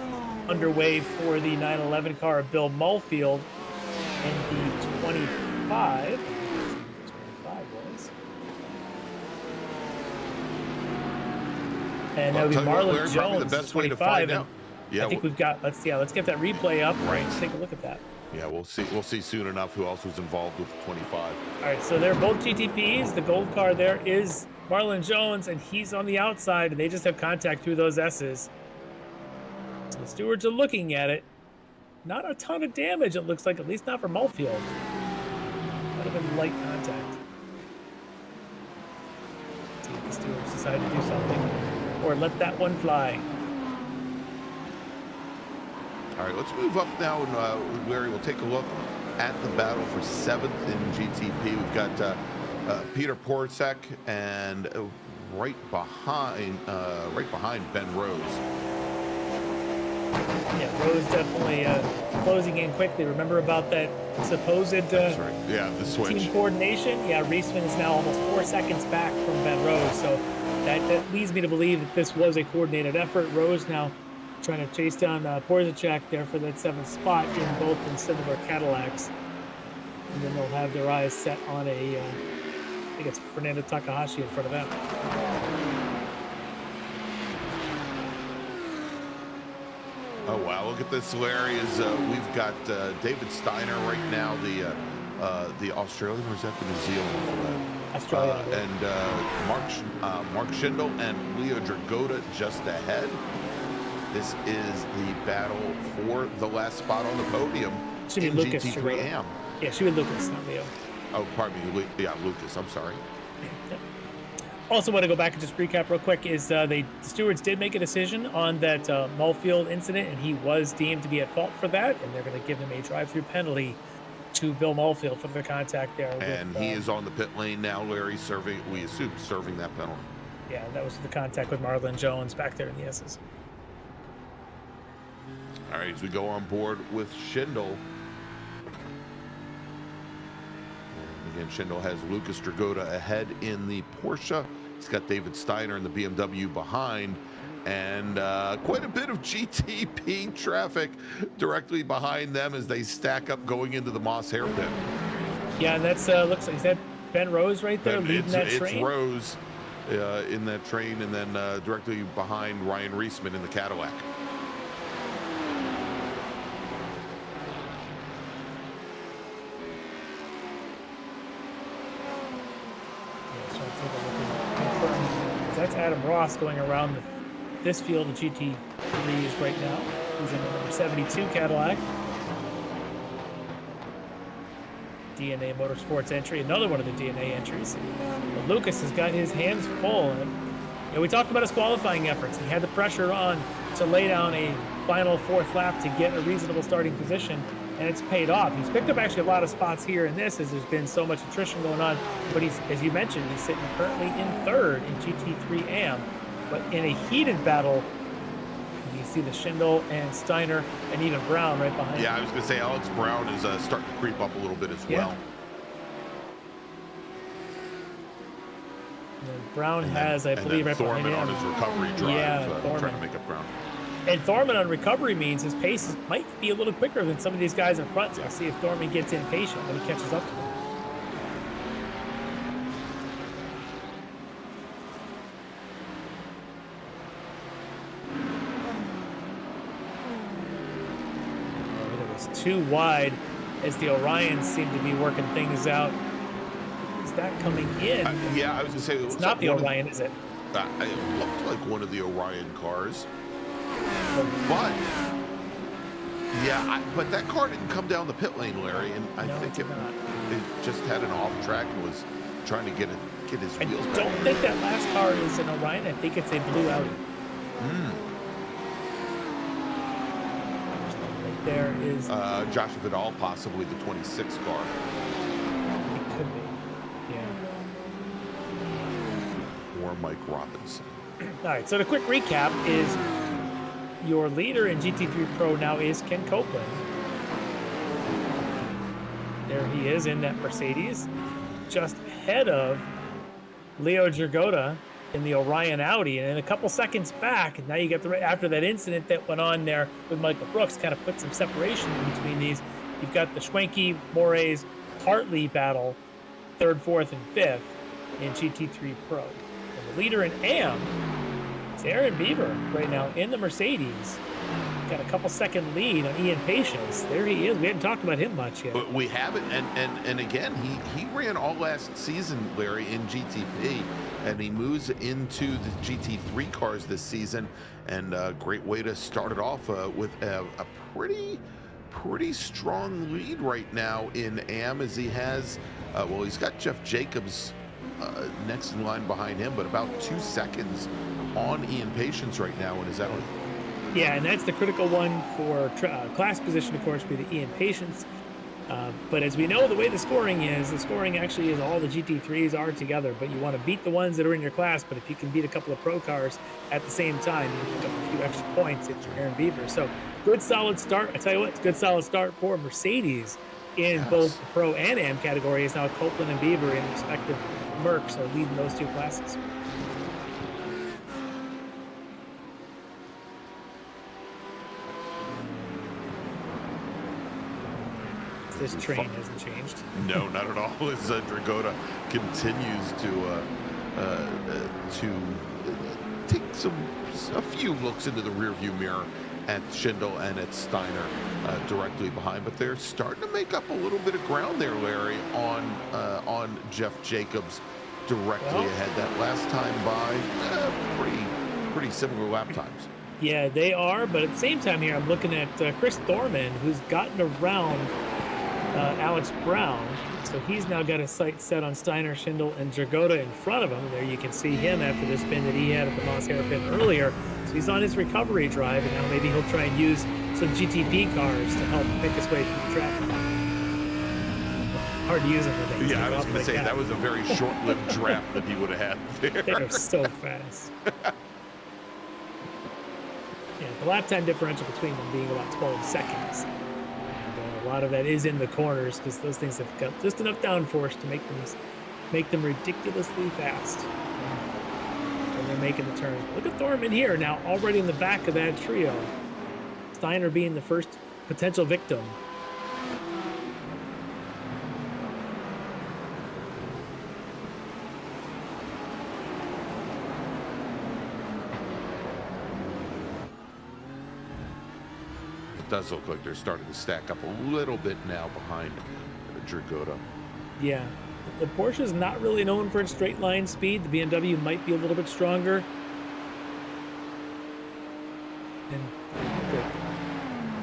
underway for the 911 car of Bill Mulfield and the 25. 25 was. And that would be Marlon Jones, the best 25. way to find out. I think we've got. Let's get that replay up. Right. Let's take a look at that. Yeah, we'll see. We'll see soon enough who else was involved with 25. All right, so they're both GTPs. The gold car there is Marlon Jones, and he's on the outside, and they just have contact through those S's. So the stewards are looking at it. Not a ton of damage, it looks like, at least not for Mulfield. Might have been light contact. See if the stewards decide to do something, or let that one fly. All right, let's move up now, and Larry, we'll take a look at the battle for 7th in GTP. We've got Peter Porcek and right behind Ben Rose. Yeah, Rose definitely closing in quickly. Remember about that supposed That's right. Yeah, the switch. Team coordination? Yeah, Ricmotech is now almost 4 seconds back from Ben Rose, so that leads me to believe that this was a coordinated effort. Rose now trying to chase down Porzacek there for that 7th spot in both instead of our Cadillacs. And then they'll have their eyes set on a, I think it's Fernando Takahashi in front of them. Oh, wow, look at this, Larry. We've got David Steiner right now, the Australian, or is that the New Zealand for that? Australia. And Mark Schindel and Leo Dragotta just ahead. This is the battle for the last spot on the podium Should be in Lucas GT3 AM. Yeah, should be Lucas, not Leo. Oh, pardon me. Yeah, Lucas. I'm sorry. Yep. Also want to go back and just recap real quick is the stewards did make a decision on that Mulfield incident, and he was deemed to be at fault for that, and they're going to give him a drive-through penalty to Bill Mulfield for the contact there. And he is on the pit lane now, Larry, we assume serving that penalty. Yeah, that was the contact with Marlon Jones back there in the S's. All right, as we go on board with Schindel. And again, Schindel has Lucas Dragotta ahead in the Porsche. He's got David Steiner in the BMW behind. And quite a bit of GTP traffic directly behind them as they stack up going into the Moss hairpin. Yeah, and that's looks like, is that Ben Rose right there leading that train? It's Rose in that train, and then directly behind Ryan Ricmotech in the Cadillac. That's Adam Ross going around this field of GT3s right now. He's in the number 72 Cadillac. DNA Motorsports entry, another one of the DNA entries. But Lucas has got his hands full. And we talked about his qualifying efforts. He had the pressure on to lay down a final 4th lap to get a reasonable starting position, and it's paid off. He's picked up actually a lot of spots here in this as there's been so much attrition going on. But he's, as you mentioned, he's sitting currently in 3rd in GT3 AM. But in a heated battle, you see the Schindel and Steiner and even Brown right behind him. Yeah, I was going to say Alex Brown is starting to creep up a little bit as well. And Brown has, I believe, right behind him. on his recovery drive, Thorman. trying to make up ground. And Thorman on recovery means his pace might be a little quicker than some of these guys in front. So we'll see if Thorman gets impatient when he catches up to him. It was too wide as the Orions seem to be working things out. Is that coming in? Yeah, I was going to say it's not the Orion, is it? It looked like one of the Orion cars. But yeah, but that car didn't come down the pit lane, Larry, and I think it just had an off track and was trying to get his wheels back. I don't think that last car is an Orion. I think it's a blue Audi. Right there is Josh Vidal, possibly the 26 car. It could be, yeah. Or Mike Robinson. All right, so the quick recap is your leader in GT3 Pro now is Ken Copeland. There he is in that Mercedes, just ahead of Leo Dragota in the Orion Audi, and then a couple seconds back, and now you get after that incident that went on there with Michael Brooks, kind of put some separation in between these. You've got the Schwenke, Moraes, Hartley battle, 3rd, 4th, and 5th in GT3 Pro. And the leader in AM is Aaron Beaver right now in the Mercedes. Got a couple second lead on Ian Patience. There he is. We haven't talked about him much yet. We haven't, and again, he ran all last season, Larry, in GTP, and he moves into the GT3 cars this season, and a great way to start it off with a pretty strong lead right now in AM, as he has, well, he's got Jeff Jacobs next in line behind him, but about 2 seconds on Ian Patience right now in his Audi. Yeah, and that's the critical one for class position, of course, be the Ian Patience. But as we know, the way the scoring actually is all the GT3s are together, but you want to beat the ones that are in your class, but if you can beat a couple of pro cars at the same time, you can pick up a few extra points if you're Aaron Beaver. So good solid start. I tell you what, it's a good solid start for Mercedes in both the pro and AM categories. Now Copeland and Beaver in respective Mercs are leading those two classes. This train hasn't changed. No, not at all. As Dragota continues to take a few looks into the rearview mirror at Schindel and at Steiner directly behind, but they're starting to make up a little bit of ground there, Larry, on Jeff Jacobs directly ahead. That last time by, pretty similar lap times. Yeah, they are, but at the same time here, I'm looking at Chris Thorman, who's gotten around Alex Brown, so he's now got his sights set on Steiner, Schindel, and Dragota in front of him. There you can see him after the spin that he had at the Moss Hairpin earlier. So he's on his recovery drive, and now maybe he'll try and use some GTP cars to help pick his way through the traffic. Hard to use them for things. Yeah, I was going to say, that was a very short-lived draft that he would have had there. They are so fast. Yeah, the lap time differential between them being about 12 seconds. A lot of that is in the corners because those things have got just enough downforce to make them ridiculously fast when they're making the turns. Look at Thorman here now, already in the back of that trio. Steiner being the first potential victim. Does look like they're starting to stack up a little bit now behind Dragota. Yeah, the Porsche is not really known for its straight line speed. The BMW might be a little bit stronger. And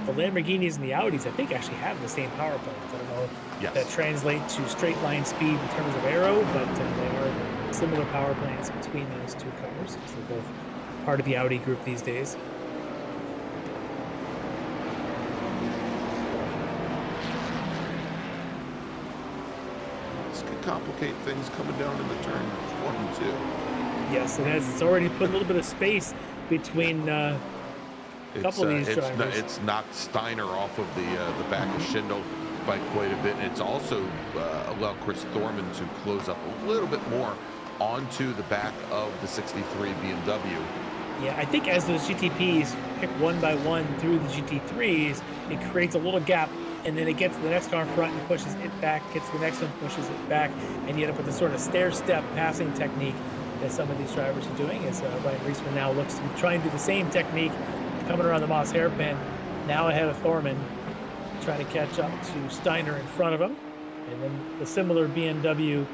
the Lamborghinis and the Audis, I think, actually have the same power plants. I don't know if that translates to straight line speed in terms of aero, but they are similar power plants between those two cars. So they're both part of the Audi group these days. Complicate things coming down in the turn 1 and 2. Yes, it has. It's already put a little bit of space between a couple of these drivers. It's knocked Steiner off of the back of Schindel by quite a bit, and it's also allowed Chris Thorman to close up a little bit more onto the back of the 63 BMW. Yeah, I think as those GTPs pick one by one through the GT3s, it creates a little gap, and then it gets to the next car in front and pushes it back, gets to the next one, pushes it back, and you end up with the sort of stair-step passing technique that some of these drivers are doing. As Ryan Ricmotech now looks to try and do the same technique, coming around the Moss Hairpin, now ahead of Thorman, trying to catch up to Steiner in front of him, and then the similar BMW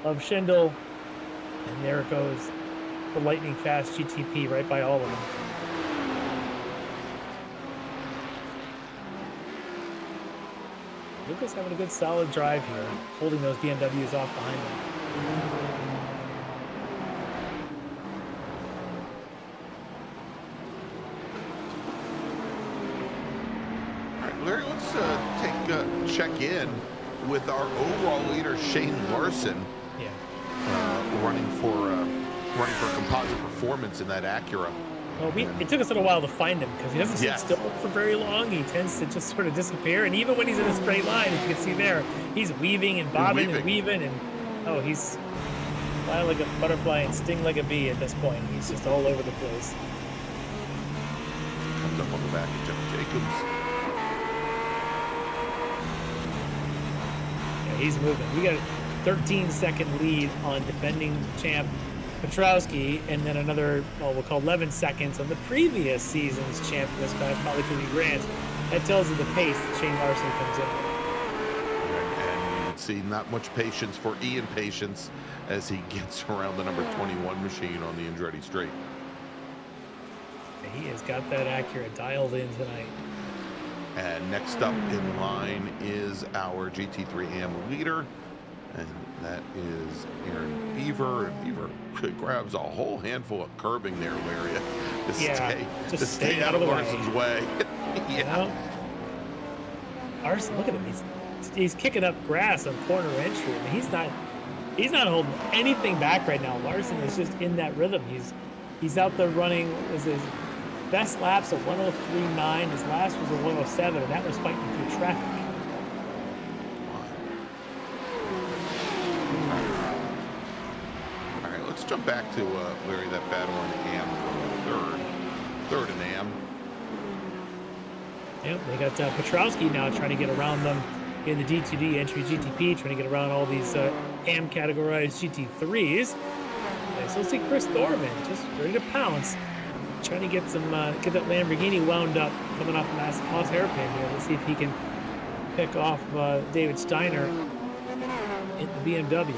of Schindel, and there it goes, the lightning fast GTP right by all of them. Lucas having a good solid drive here, holding those BMWs off behind him. All right, Larry, let's check in with our overall leader, Shane Larson. Yeah. Running for composite performance in that Acura. Well, it took us a little while to find him because he doesn't sit still for very long. He tends to just sort of disappear. And even when he's in a straight line, as you can see there, he's weaving and bobbing and weaving. And, oh, he's fly like a butterfly and sting like a bee at this point. He's just all over the place. Comes up on the back of Jeff Jacobs. Yeah, he's moving. We got a 13-second lead on defending champ Petrowski, and then another, well, we'll call 11 seconds on the previous season's champ in this class, Molly Cooley Grant. That tells you the pace that Shane Larson comes in with. And you see not much patience for Ian Patience as he gets around the number 21 machine on the Andretti straight. He has got that Acura dialed in tonight. And next up in line is our GT3 AM leader, and that is Aaron Beaver. And Beaver grabs a whole handful of curbing there, Larry, to stay out of Larson's way. Larson, look at him. He's kicking up grass on corner entry. I mean, he's not holding anything back right now. Larson is just in that rhythm. He's out there running. His best laps at 103.9. His last was a 107, and that was fighting through traffic. Let's jump back to Larry, that battle on AM for third and AM. Yep, they got Petrowski now trying to get around them in the D2D entry GTP, trying to get around all these AM categorized GT3s. So we'll see Chris Thorman just ready to pounce, trying to get some get that Lamborghini wound up coming off Moss hairpin here. Let's see if he can pick off David Steiner in the BMW.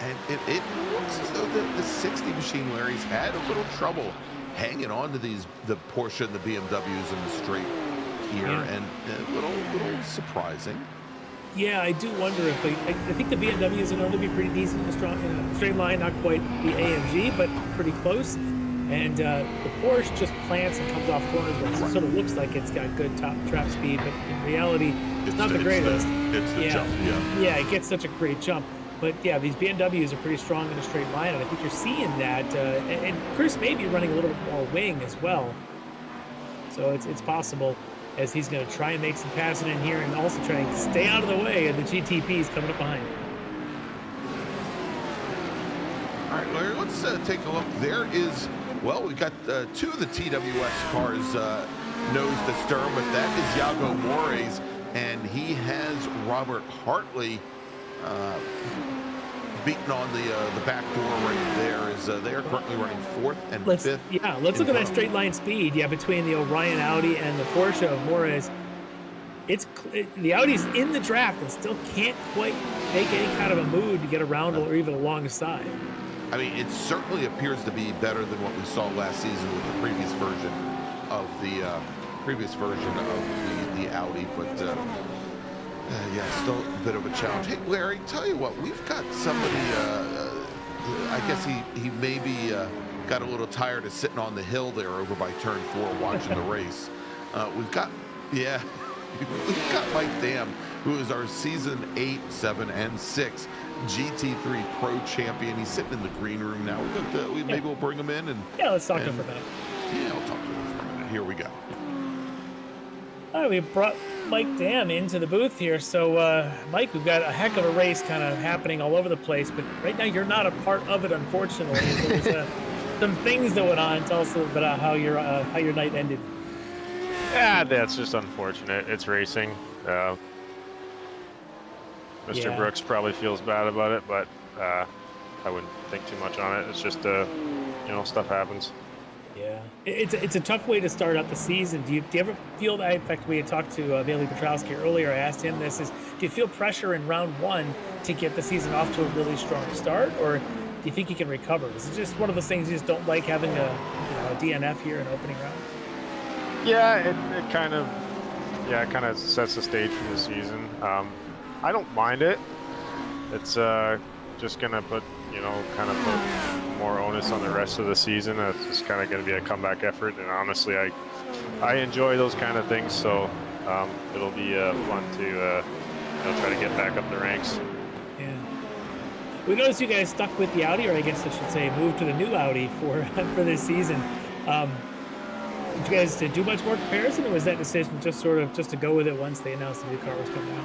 And it looks as though the 60 machine, Larry's had a little trouble hanging on to the Porsche and the BMWs in the straight here, and a little surprising. Yeah, I do wonder if I think the BMWs are known to be pretty decent in a straight line, not quite the AMG, but pretty close. And the Porsche just plants and comes off corners where it sort of looks like it's got good top trap speed, but in reality, it's not the greatest. It's the jump, Yeah, it gets such a great jump. But yeah, these BMWs are pretty strong in a straight line, and I think you're seeing that. And Chris may be running a little bit more wing as well. So it's possible, as he's going to try and make some passing in here and also try and stay out of the way of the GTPs coming up behind him. All right, Larry, let's take a look. There is, well, we've got two of the TWS cars nose to stern, but that is Yago Mores, and he has Robert Hartley beaten on the back door right there. As they are currently running fourth and fifth. Yeah, let's look at that straight line speed. Yeah, between the Orion Audi and the Porsche of Mores. The Audi's in the draft and still can't quite make any kind of a move to get around or even alongside. I mean, it certainly appears to be better than what we saw last season with the previous version of the Audi, but yeah, still a bit of a challenge. Hey, Larry, tell you what, we've got somebody, I guess he maybe got a little tired of sitting on the hill there over by turn 4 watching the race. We've got Mike Dam, who is our season 8, 7, and 6 GT3 Pro champion. He's sitting in the green room now. Maybe we'll bring him in and let's talk to him for a minute. Yeah, I'll talk to him for a minute. Here we go. All right, we brought Mike Dam into the booth here. So, Mike, we've got a heck of a race kind of happening all over the place, but right now you're not a part of it, unfortunately. So there's some things that went on. Tell us a little bit about how your night ended. Yeah, that's just unfortunate. It's racing. Mr. Brooks probably feels bad about it, but I wouldn't think too much on it. It's just, stuff happens. Yeah, it's a tough way to start out the season. Do you ever feel that? In fact, we had talked to Bailey Petrowski earlier. I asked him this: do you feel pressure in round 1 to get the season off to a really strong start, or do you think you can recover? Is it just one of those things you just don't like having a DNF here in opening round? Yeah, it kind of sets the stage for the season. I don't mind it. It's just gonna put more onus on the rest of the season. It's just kind of going to be a comeback effort, and honestly, I enjoy those kind of things. So it'll be fun to try to get back up the ranks. Yeah. We noticed you guys stuck with the Audi, or I guess I should say moved to the new Audi for this season. Did you guys do much more comparison, or was that decision just to go with it once they announced the new car was coming out?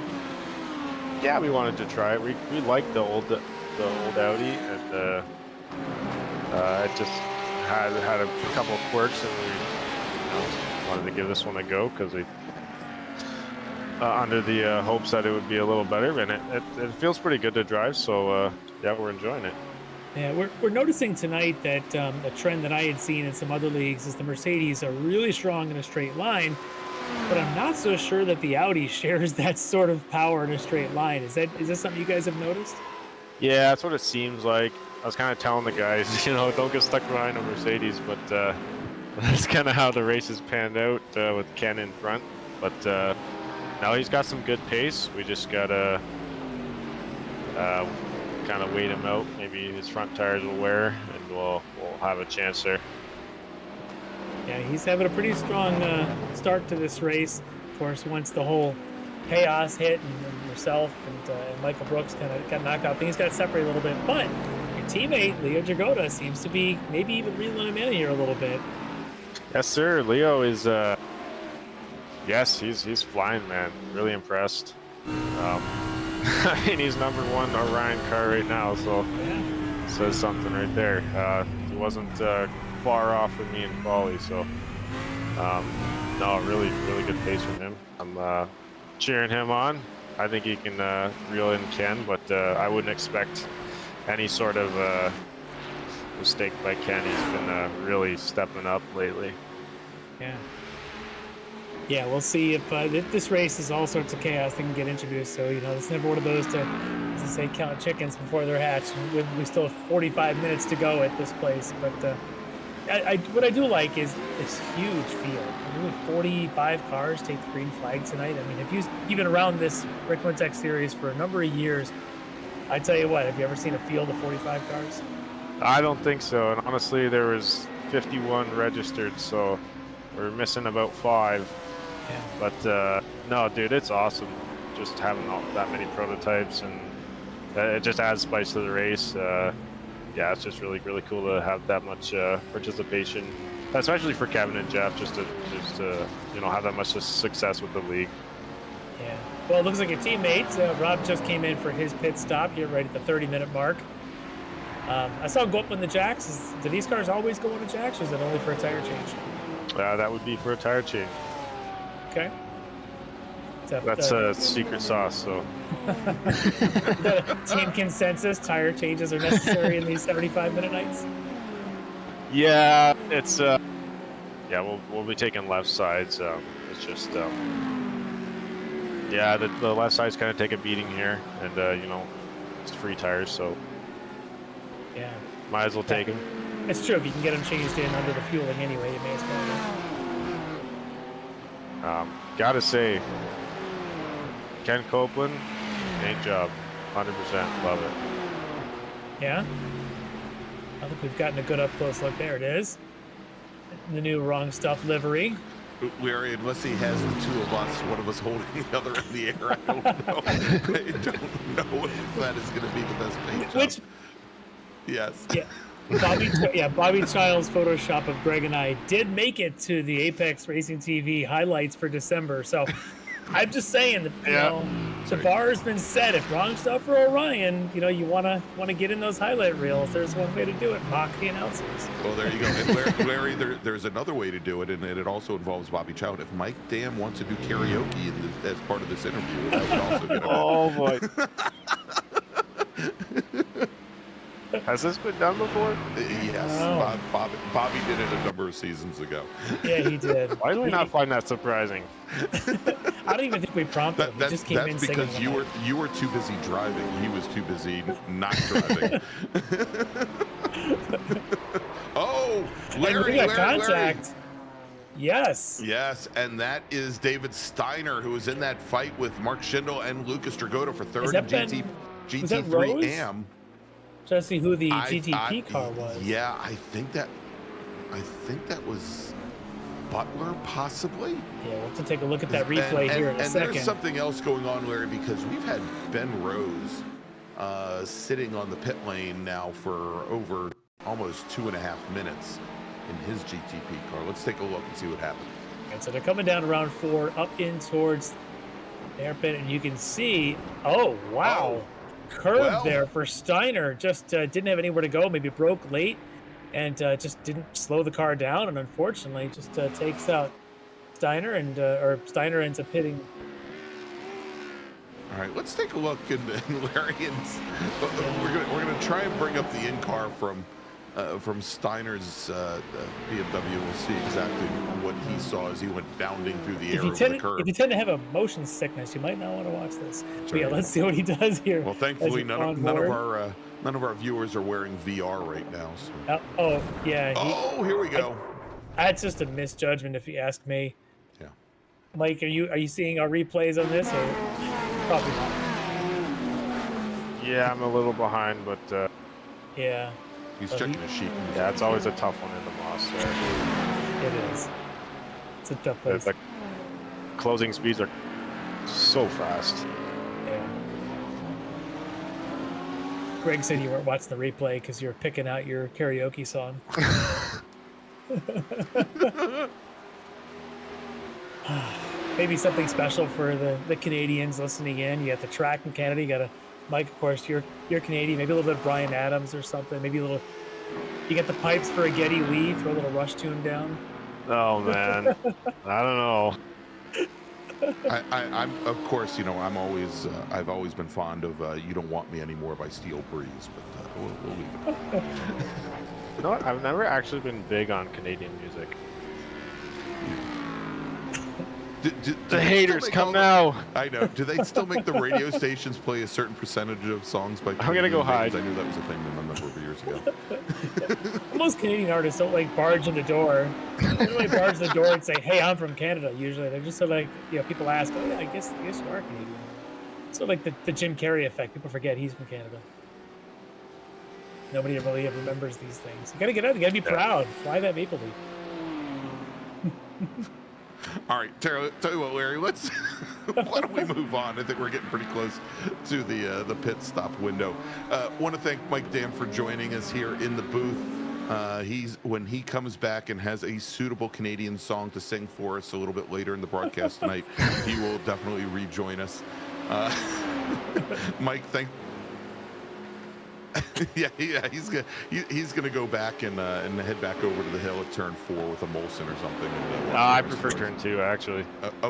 Yeah, we wanted to try it. We liked the old Audi, and it just had a couple of quirks, and we wanted to give this one a go because we under the hopes that it would be a little better, and it feels pretty good to drive. So yeah, we're enjoying it. Yeah, we're noticing tonight that a trend that I had seen in some other leagues is the Mercedes are really strong in a straight line, but I'm not so sure that the Audi shares that sort of power in a straight line. Is this something you guys have noticed? Yeah, that's what it seems like. I was kind of telling the guys, don't get stuck behind a Mercedes, but that's kind of how the races panned out with Ken in front. But now he's got some good pace. We just gotta kind of wait him out. Maybe his front tires will wear, and we'll have a chance there. Yeah, he's having a pretty strong start to this race. Of course, once the whole chaos hit and yourself and Michael Brooks kind of got knocked out, things got separated a little bit. But your teammate, Leo Jagoda, seems to be maybe even reeling him in here a little bit. Yes, sir. Leo is, yes, he's flying, man. Really impressed. I mean, he's #1 Orion car right now, so Yeah. says something right there. He wasn't far off from me in quali, so no, really good pace from him. I'm cheering him on. I think he can reel in Ken, but I wouldn't expect any sort of mistake by Ken. He's been really stepping up lately. Yeah, we'll see if this race is all sorts of chaos that can get introduced. So, it's never one of those to, as I say, count chickens before they're hatched. We still have 45 minutes to go at this place. But what I do like is this huge field. 45 cars take the green flag tonight. I mean, if you've been around this Ricmotech series for a number of years, I tell you what, have you ever seen a field of 45 cars? I don't think so. And honestly, there was 51 registered, so we're missing about 5. Yeah. But no, dude, it's awesome just having that many prototypes, and it just adds spice to the race. Yeah, it's just really cool to have that much participation, especially for Kevin and Jeff, just to have that much success with the league. Yeah. Well, it looks like your teammate Rob just came in for his pit stop here right at the 30-minute mark. I saw him go up on the jacks. Do these cars always go on the jacks, or is it only for a tire change? That would be for a tire change. Okay. That's a secret sauce, so. Team consensus, tire changes are necessary in these 75-minute nights? Yeah, it's, yeah, we'll be taking left sides. It's just, yeah, the left sides kind of take a beating here, and, it's free tires, so. Yeah. Might as well take them. It's true, if you can get them changed in under the fueling anyway, you may as well. Gotta say, Ken Copeland, great job, 100%, love it. Yeah? I think we've gotten a good up-close look. There it is. The new Wrong Stuff livery. Unless he has the two of us, one of us holding the other in the air, I don't know. I don't know if that is going to be the best paint job. Yes. Yeah. Bobby Child's Photoshop of Greg and I did make it to the Apex Racing TV highlights for December. So I'm just saying that the bar has been set. If Wrong Stuff for Orion, you want to get in those highlight reels. There's one way to do it: mock the announcers. Well, there you go. And Larry, there's another way to do it, and it also involves Bobby Child. If Mike Dam wants to do karaoke as part of this interview, that would also get Oh boy. Has this been done before? Yes, Oh. Bobby did it a number of seasons ago. Yeah, he did. Why do we not find that surprising? I don't even think we prompted him. He just came in That's singing. because you were too busy driving. He was too busy not driving. Oh, Larry, we got contact. Yes. Yes, and that is David Steiner, who was in that fight with Mark Schindel and Lucas Dragotta for third in GT3 AM. Trying to see who the GTP car was. Yeah, I think that was Butler, possibly. Yeah, we'll have to take a look at that replay here in a second. And there's something else going on, Larry, because we've had Ben Rose sitting on the pit lane now for over almost 2.5 minutes in his GTP car. Let's take a look and see what happened. And so they're coming down around 4, up in towards the hairpin, and you can see, oh, wow. Curve there for Steiner. Just didn't have anywhere to go, maybe broke late, and just didn't slow the car down, and unfortunately just takes out Steiner, and or Steiner ends up hitting. All right, let's take a look, and Larry, we're gonna try and bring up the in-car from Steiner's BMW. We'll see exactly what he saw as he went bounding through the air over the curb. If you tend to have a motion sickness, you might not want to watch this. But yeah, let's see what he does here. Well, thankfully, none of our viewers are wearing VR right now. So. Oh yeah. Here we go. That's just a misjudgment, if you ask me. Yeah. Mike, are you seeing our replays on this, or probably not? Yeah, I'm a little behind, but yeah. He's checking his sheet. Yeah, it's always a tough one in the Moss there. It is. It's a tough place. The closing speeds are so fast. Yeah. Greg said you weren't watching the replay because you were picking out your karaoke song. Maybe something special for the Canadians listening in. You got the track in Canada. You got a Mike, of course, you're Canadian. Maybe a little bit of Bryan Adams or something. Maybe a little. You get the pipes for a Geddy Lee. Throw a little Rush tune down. Oh man, I don't know. I'm of course, I'm always I've always been fond of "You Don't Want Me Anymore" by Steel Breeze, but we'll leave it. You know what? I've never actually been big on Canadian music. The haters come now. I know. Do they still make the radio stations play a certain percentage of songs by Canadian I'm gonna go hide. I knew that was a thing a number of years ago. Most Canadian artists don't like barge in the door. They don't like barge in the door and say, "Hey, I'm from Canada." Usually, they're just sort of like, people ask, "Oh yeah, I guess you are Canadian." Sort of like the Jim Carrey effect. People forget he's from Canada. Nobody really remembers these things. You gotta get out. You gotta be proud. Fly that maple leaf. All right, tell you what, Larry, why don't we move on? I think we're getting pretty close to the pit stop window. Want to thank Mike Dam for joining us here in the booth. When he comes back and has a suitable Canadian song to sing for us a little bit later in the broadcast tonight, he will definitely rejoin us. Mike, yeah, he's gonna go back and head back over to the hill at turn 4 with a Molson or something. I prefer turn 2 actually.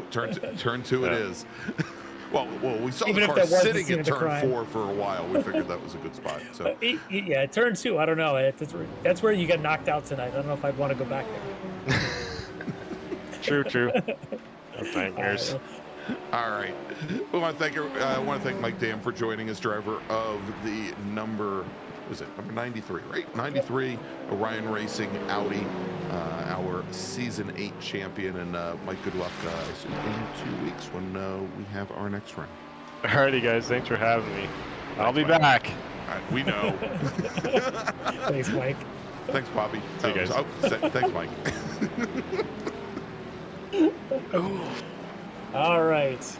Turn 2 it is. Well, we saw Even the if car that wasn't sitting scene in of the turn crime. 4 for a while. We figured that was a good spot. So yeah, turn 2. I don't know. That's where you got knocked out tonight. I don't know if I'd want to go back there. True. Nightmares. all right. I want to thank Mike Dam for joining us, driver of the number 93, right? 93 Orion Racing Audi, our season 8 champion. And Mike, good luck in 2 weeks when we have our next round. Alrighty, guys. Thanks for having me. I'll be back. All right, we know. Thanks, Mike. Thanks, Bobby. See you guys. Thanks, Mike. All right.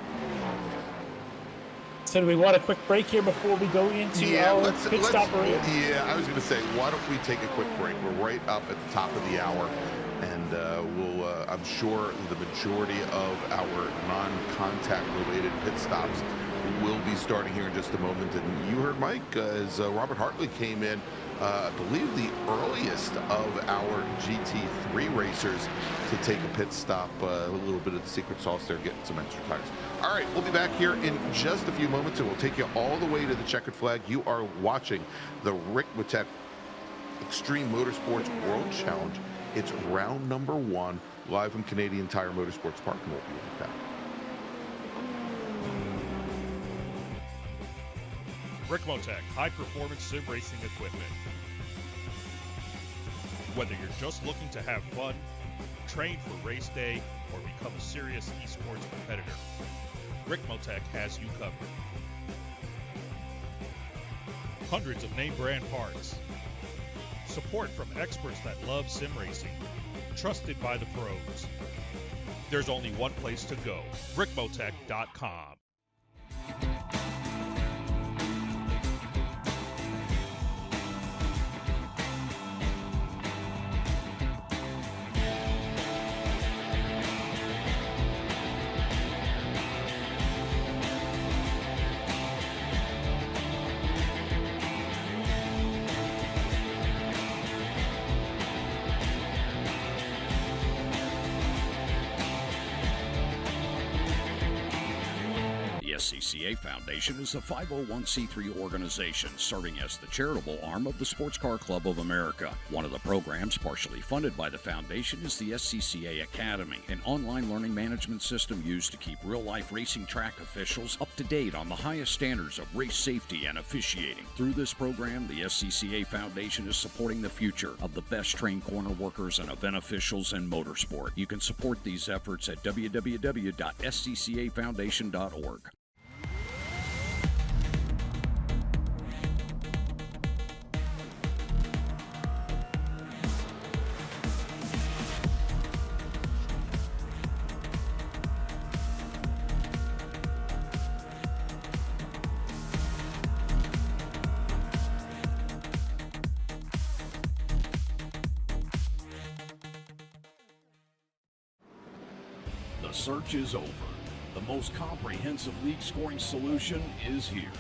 So do we want a quick break here before we go into our pit stop parade? Yeah, I was going to say, why don't we take a quick break? We're right up at the top of the hour, and I'm sure the majority of our non-contact related pit stops will be starting here in just a moment. And you heard Mike as Robert Hartley came in, I believe the earliest of our GT3 racers to take a pit stop. A little bit of the secret sauce there, getting some extra tires. All right, we'll be back here in just a few moments, and we'll take you all the way to the checkered flag. You are watching the Ricmotech Extreme Motorsports World Challenge. It's round number 1, live from Canadian Tire Motorsports Park, and we'll be right back. Ricmotech high-performance sim racing equipment. Whether you're just looking to have fun, train for race day, or become a serious esports competitor, Ricmotech has you covered. Hundreds of name brand parts, support from experts that love sim racing, trusted by the pros. There's only one place to go, Ricmotech.com. The SCCA Foundation is a 501c3 organization serving as the charitable arm of the Sports Car Club of America. One of the programs partially funded by the foundation is the SCCA Academy, an online learning management system used to keep real-life racing track officials up to date on the highest standards of race safety and officiating. Through this program, the SCCA Foundation is supporting the future of the best trained corner workers and event officials in motorsport. You can support these efforts at www.sccafoundation.org. The search is over. The most comprehensive league scoring solution is here,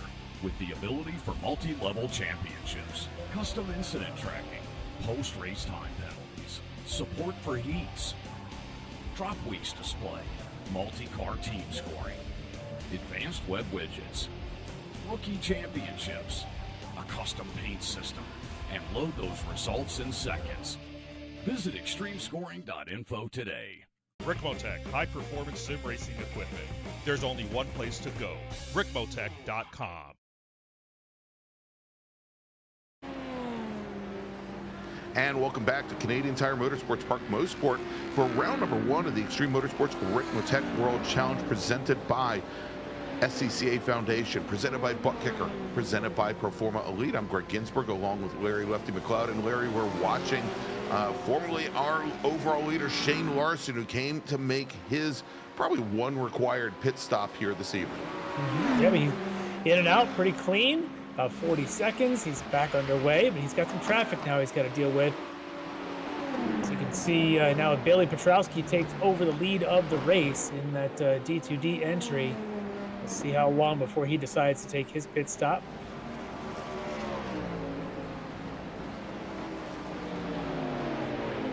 with the ability for multi-level championships, custom incident tracking, post-race time penalties, support for heats, drop weeks display, multi-car team scoring, advanced web widgets, rookie championships, a custom paint system, and load those results in seconds. Visit extremescoring.info today. Ricmotech, high-performance sim racing equipment. There's only one place to go, Ricmotech.com. And welcome back to Canadian Tire Motorsports Park Mosport for round number 1 of the Extreme Motorsports Ricmotech World Challenge, presented by SCCA Foundation, presented by Buttkicker, presented by Proforma Elite. I'm Greg Ginsburg, along with Larry Lefty McLeod. And Larry, we're watching formerly our overall leader, Shane Larson, who came to make his probably one required pit stop here this evening. Yeah, but he's in and out pretty clean, about 40 seconds. He's back underway, but he's got some traffic now he's got to deal with. So you can see now Bailey Petrowski takes over the lead of the race in that D2D entry. We'll see how long before he decides to take his pit stop.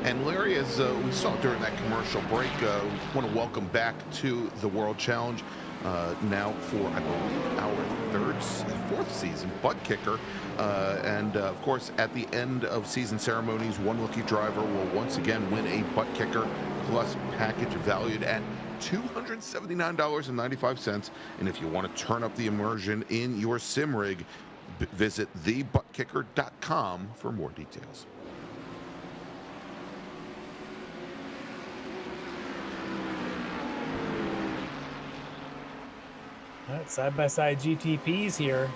And Larry, as we saw during that commercial break, want to welcome back to the World Challenge now for, I believe, our fourth season, Buttkicker. And of course, at the end of season ceremonies, one lucky driver will once again win a Buttkicker Plus package valued at $279.95. And if you want to turn up the immersion in your sim rig, visit thebuttkicker.com for more details. All right, side-by-side GTPs here.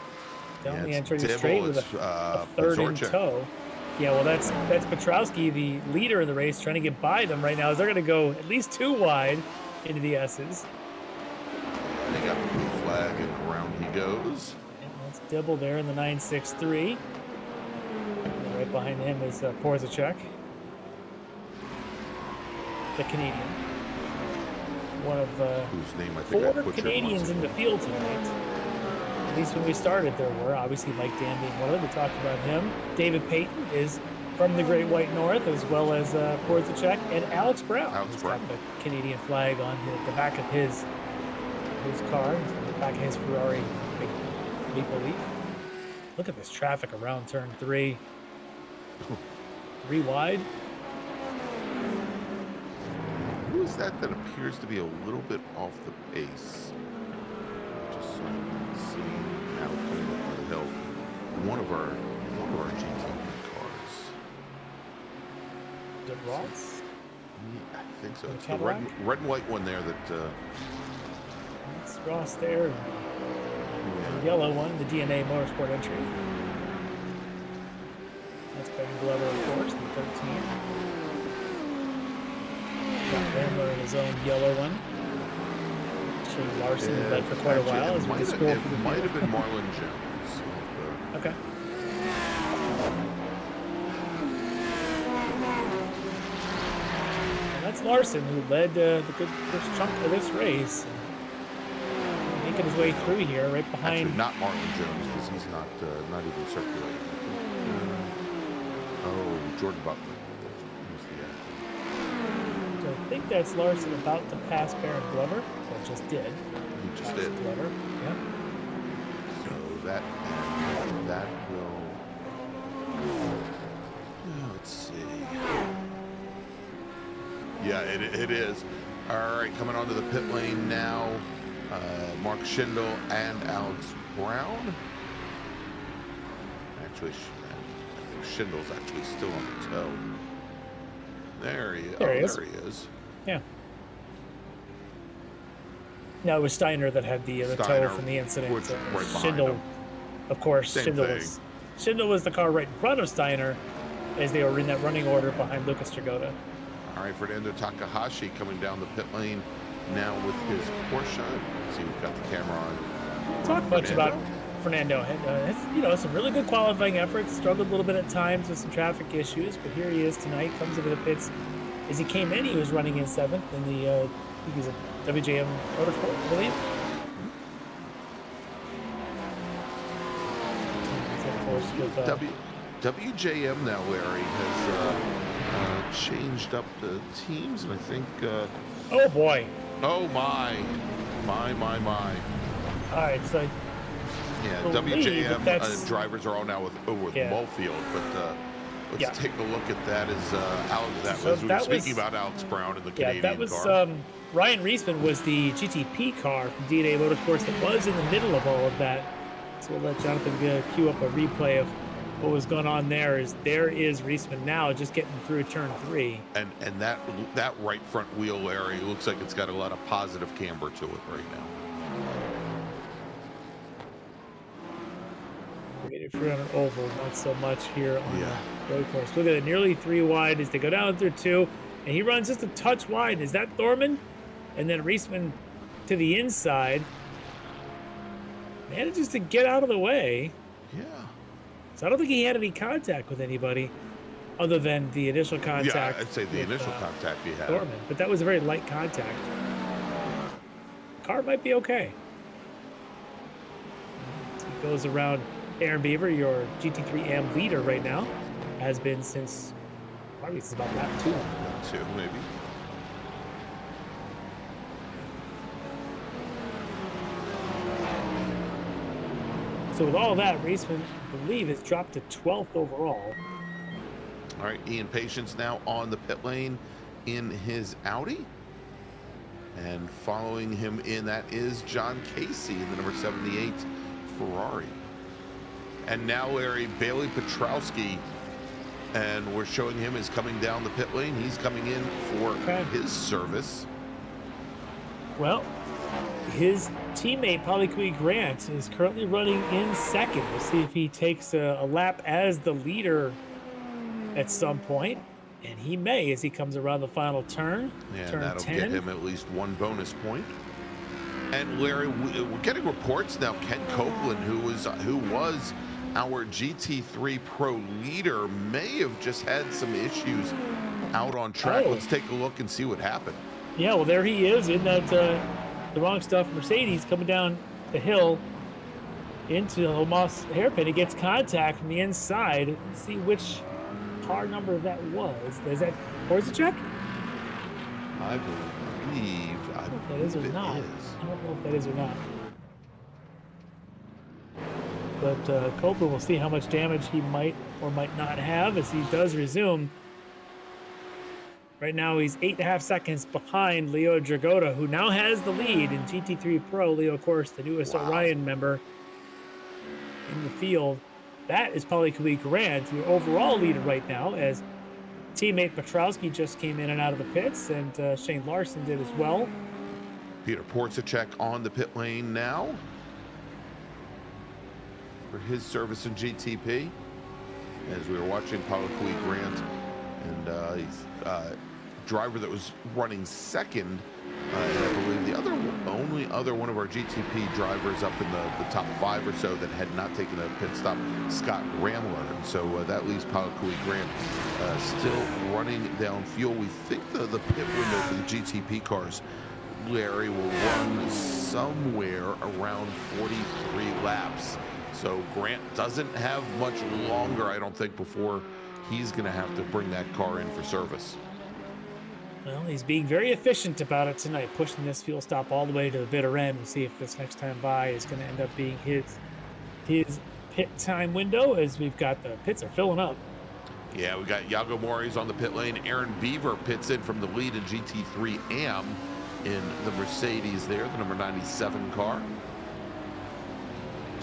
Definitely entering the straight with a third in tow. Yeah, well, that's Petrowski, the leader of the race, trying to get by them right now, as they're going to go at least 2 wide into the S's. They got the blue flag, and around he goes. And that's Dibble there in the 963. And right behind him is Porzachek, the Canadian. One of whose name I think 4 Canadians in the field tonight. At least when we started, there were. Obviously, Mike Dan being one of them. We talked about him. David Payton is from the Great White North, as well as Porzachek, and Alex Brown. He's got the Canadian flag on the back of his car, the back of his Ferrari Maple Leaf. Look at this traffic around turn 3. 3 wide. Who is that appears to be a little bit off the pace? Just seeing now coming up the hill. One of our GT cars. Is it Ross? Yeah, I think so. It's the red and white one there that. It's Ross there. The yellow one, the DNA Motorsport entry. That's Ben Glover, of course, the 13. Got Rambler in his own yellow one. Shane Larson who led for quite a while as we just scroll through the It might field. have been Marlon Jones. Okay. And that's Larson who led the good first chunk of this race. Making his way through here, right behind. Actually, not Marlon Jones, because he's not even circulating. Oh, Jordan Butler. Who's the actor? So I think that's Larson about to pass Baron Glover. So just did. He just Pass did. Glover. Yeah. So that will. Let's see. Yeah, it is. All right, coming onto the pit lane now. Mark Schindel and Alex Brown. Actually, I think Schindel's actually still on the toe. There he is. Yeah. No, it was Steiner that had the toe from the incident. Which, right behind Schindel, him. of course, Same Schindel was the car right in front of Steiner as they were in that running order behind Lucas Dragotta. All right, Fernando Takahashi coming down the pit lane now with his Porsche. Let's see, we've got the camera on. Talk much about Fernando. Some really good qualifying efforts. Struggled a little bit at times with some traffic issues, but here he is tonight. Comes into the pits. As he came in, he was running in 7th in the I think he was a WJM Motorsport, I believe. WJM now, Larry, has changed up the teams, and I think. Oh boy! Oh my! All right, so. Yeah, WJM drivers are all now with Mofield, but let's take a look at that. Speaking about Alex Brown in the Canadian that was car. Ryan Reisman was the GTP car from DNA Motorsports that was in the middle of all of that. So we'll let Jonathan cue up a replay of what was going on there. There is Reisman now just getting through turn 3. And that right front wheel, Larry, looks like it's got a lot of positive camber to it right now. Rated for an oval, not so much here on the road course. Look at it, nearly 3 wide as they go down through 2, and he runs just a touch wide. Is that Thorman? And then Reisman to the inside manages to get out of the way. Yeah. So I don't think he had any contact with anybody other than the initial contact. Yeah, I'd say the initial contact he had. Thorman, but that was a very light contact. Car might be okay. So he goes around. Aaron Beaver, your GT3 AM leader right now, has been since about lap 2. Lap 2, maybe. So with all that, Reisman, I believe, has dropped to 12th overall. All right, Ian Patience now on the pit lane in his Audi. And following him in, that is John Casey in the number 78 Ferrari. And now Larry Bailey Petrowski, and we're showing him is coming down the pit lane. He's coming in for his service. Well, his teammate, Paulie Grant, is currently running in 2nd. We'll see if he takes a lap as the leader at some point. And he may as he comes around the final turn. Yeah, turn that'll 10. get him at least 1 bonus point. And Larry, we're getting reports now. Ken Copeland, who was our GT3 Pro leader, may have just had some issues out on track. Let's take a look and see what happened. Yeah, well, there he is in that the wrong stuff Mercedes coming down the hill into the Moss hairpin. He gets contact from the inside. Let's see which car number that was. Is that Korzachek? I believe I don't know if that is or not. I don't know if that is or not. But Copeland will see how much damage he might or might not have as he does resume. Right now, he's 8.5 seconds behind Leo Dragotta, who now has the lead in GT3 Pro. Leo, of course, the newest Orion member in the field. That is Paulie Grant, your overall leader right now, as teammate Petrowski just came in and out of the pits, and Shane Larson did as well. Peter Porzachek on the pit lane now for his service in GTP. As we were watching Paulie Grant and driver that was running second, and I believe the only other one of our GTP drivers up in the top 5 or so that had not taken a pit stop, Scott Ramler. And so that leaves Palakui Grant still running down fuel. We think the pit window for the GTP cars, Larry, will run somewhere around 43 laps. So Grant doesn't have much longer, I don't think, before he's going to have to bring that car in for service. Well, he's being very efficient about it tonight, pushing this fuel stop all the way to the bitter end. We'll see if this next time by is going to end up being his pit time window, as we've got the pits are filling up. Yeah, we got Yago Mori's on the pit lane. Aaron Beaver pits in from the lead in GT3 AM in the Mercedes there, the number 97 car.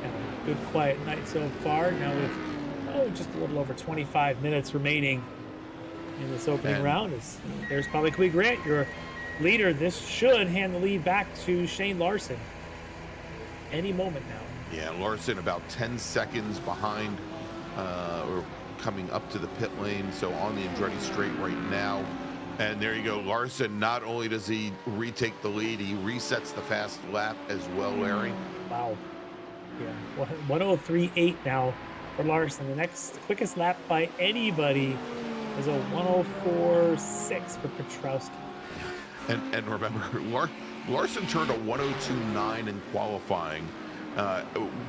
And a good quiet night so far. Now with just a little over 25 minutes remaining in this opening round. There's Palakui Grant, your leader. This should hand the lead back to Shane Larson any moment now. Yeah, Larson about 10 seconds behind, or coming up to the pit lane, so on the Andretti straight right now. And there you go, Larson, not only does he retake the lead, he resets the fast lap as well, Larry. Wow. Yeah, 103.8 now for Larson. The next quickest lap by anybody is a 104.6 for Petrowski. And remember, Larson turned a 102.9 in qualifying,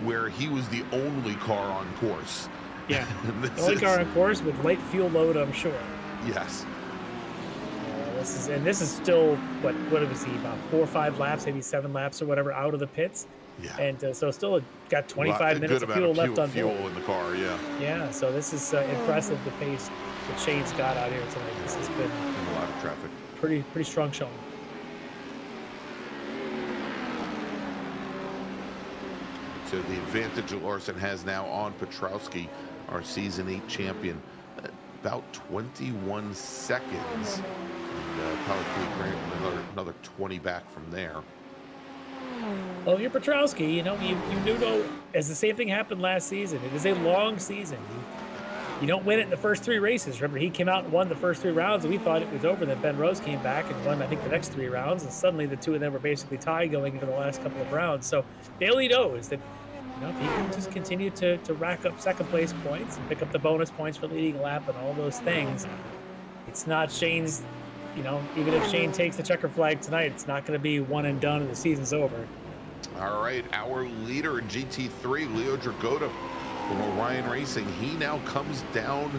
where he was the only car on course. Yeah, the only car on course with light fuel load, I'm sure. Yes. This is still, what did we see, about 4 or 5 laps, maybe 7 laps or whatever out of the pits. Yeah. And so still got 25 minutes of fuel left on fuel in the car, yeah. Yeah, so this is impressive, the pace that Shane's got out here tonight. This has been a lot of traffic. Pretty strong showing. So the advantage that Larson has now on Petrowski, our season 8 champion, about 21 seconds. And Palakui Grant another 20 back from there. Well, you're Petrowski, you know, as the same thing happened last season. It is a long season. You don't win it in the first 3 races. Remember, he came out and won the first 3 rounds, and we thought it was over. Then Ben Rose came back and won, I think, the next 3 rounds, and suddenly the 2 of them were basically tied going into the last couple of rounds. So Bailey knows that, if he can just continue to rack up second place points and pick up the bonus points for leading a lap and all those things, it's not Shane's, even if Shane takes the checker flag tonight, it's not going to be one and done and the season's over. All right, our leader in GT3, Leo Dragota from Orion Racing, he now comes down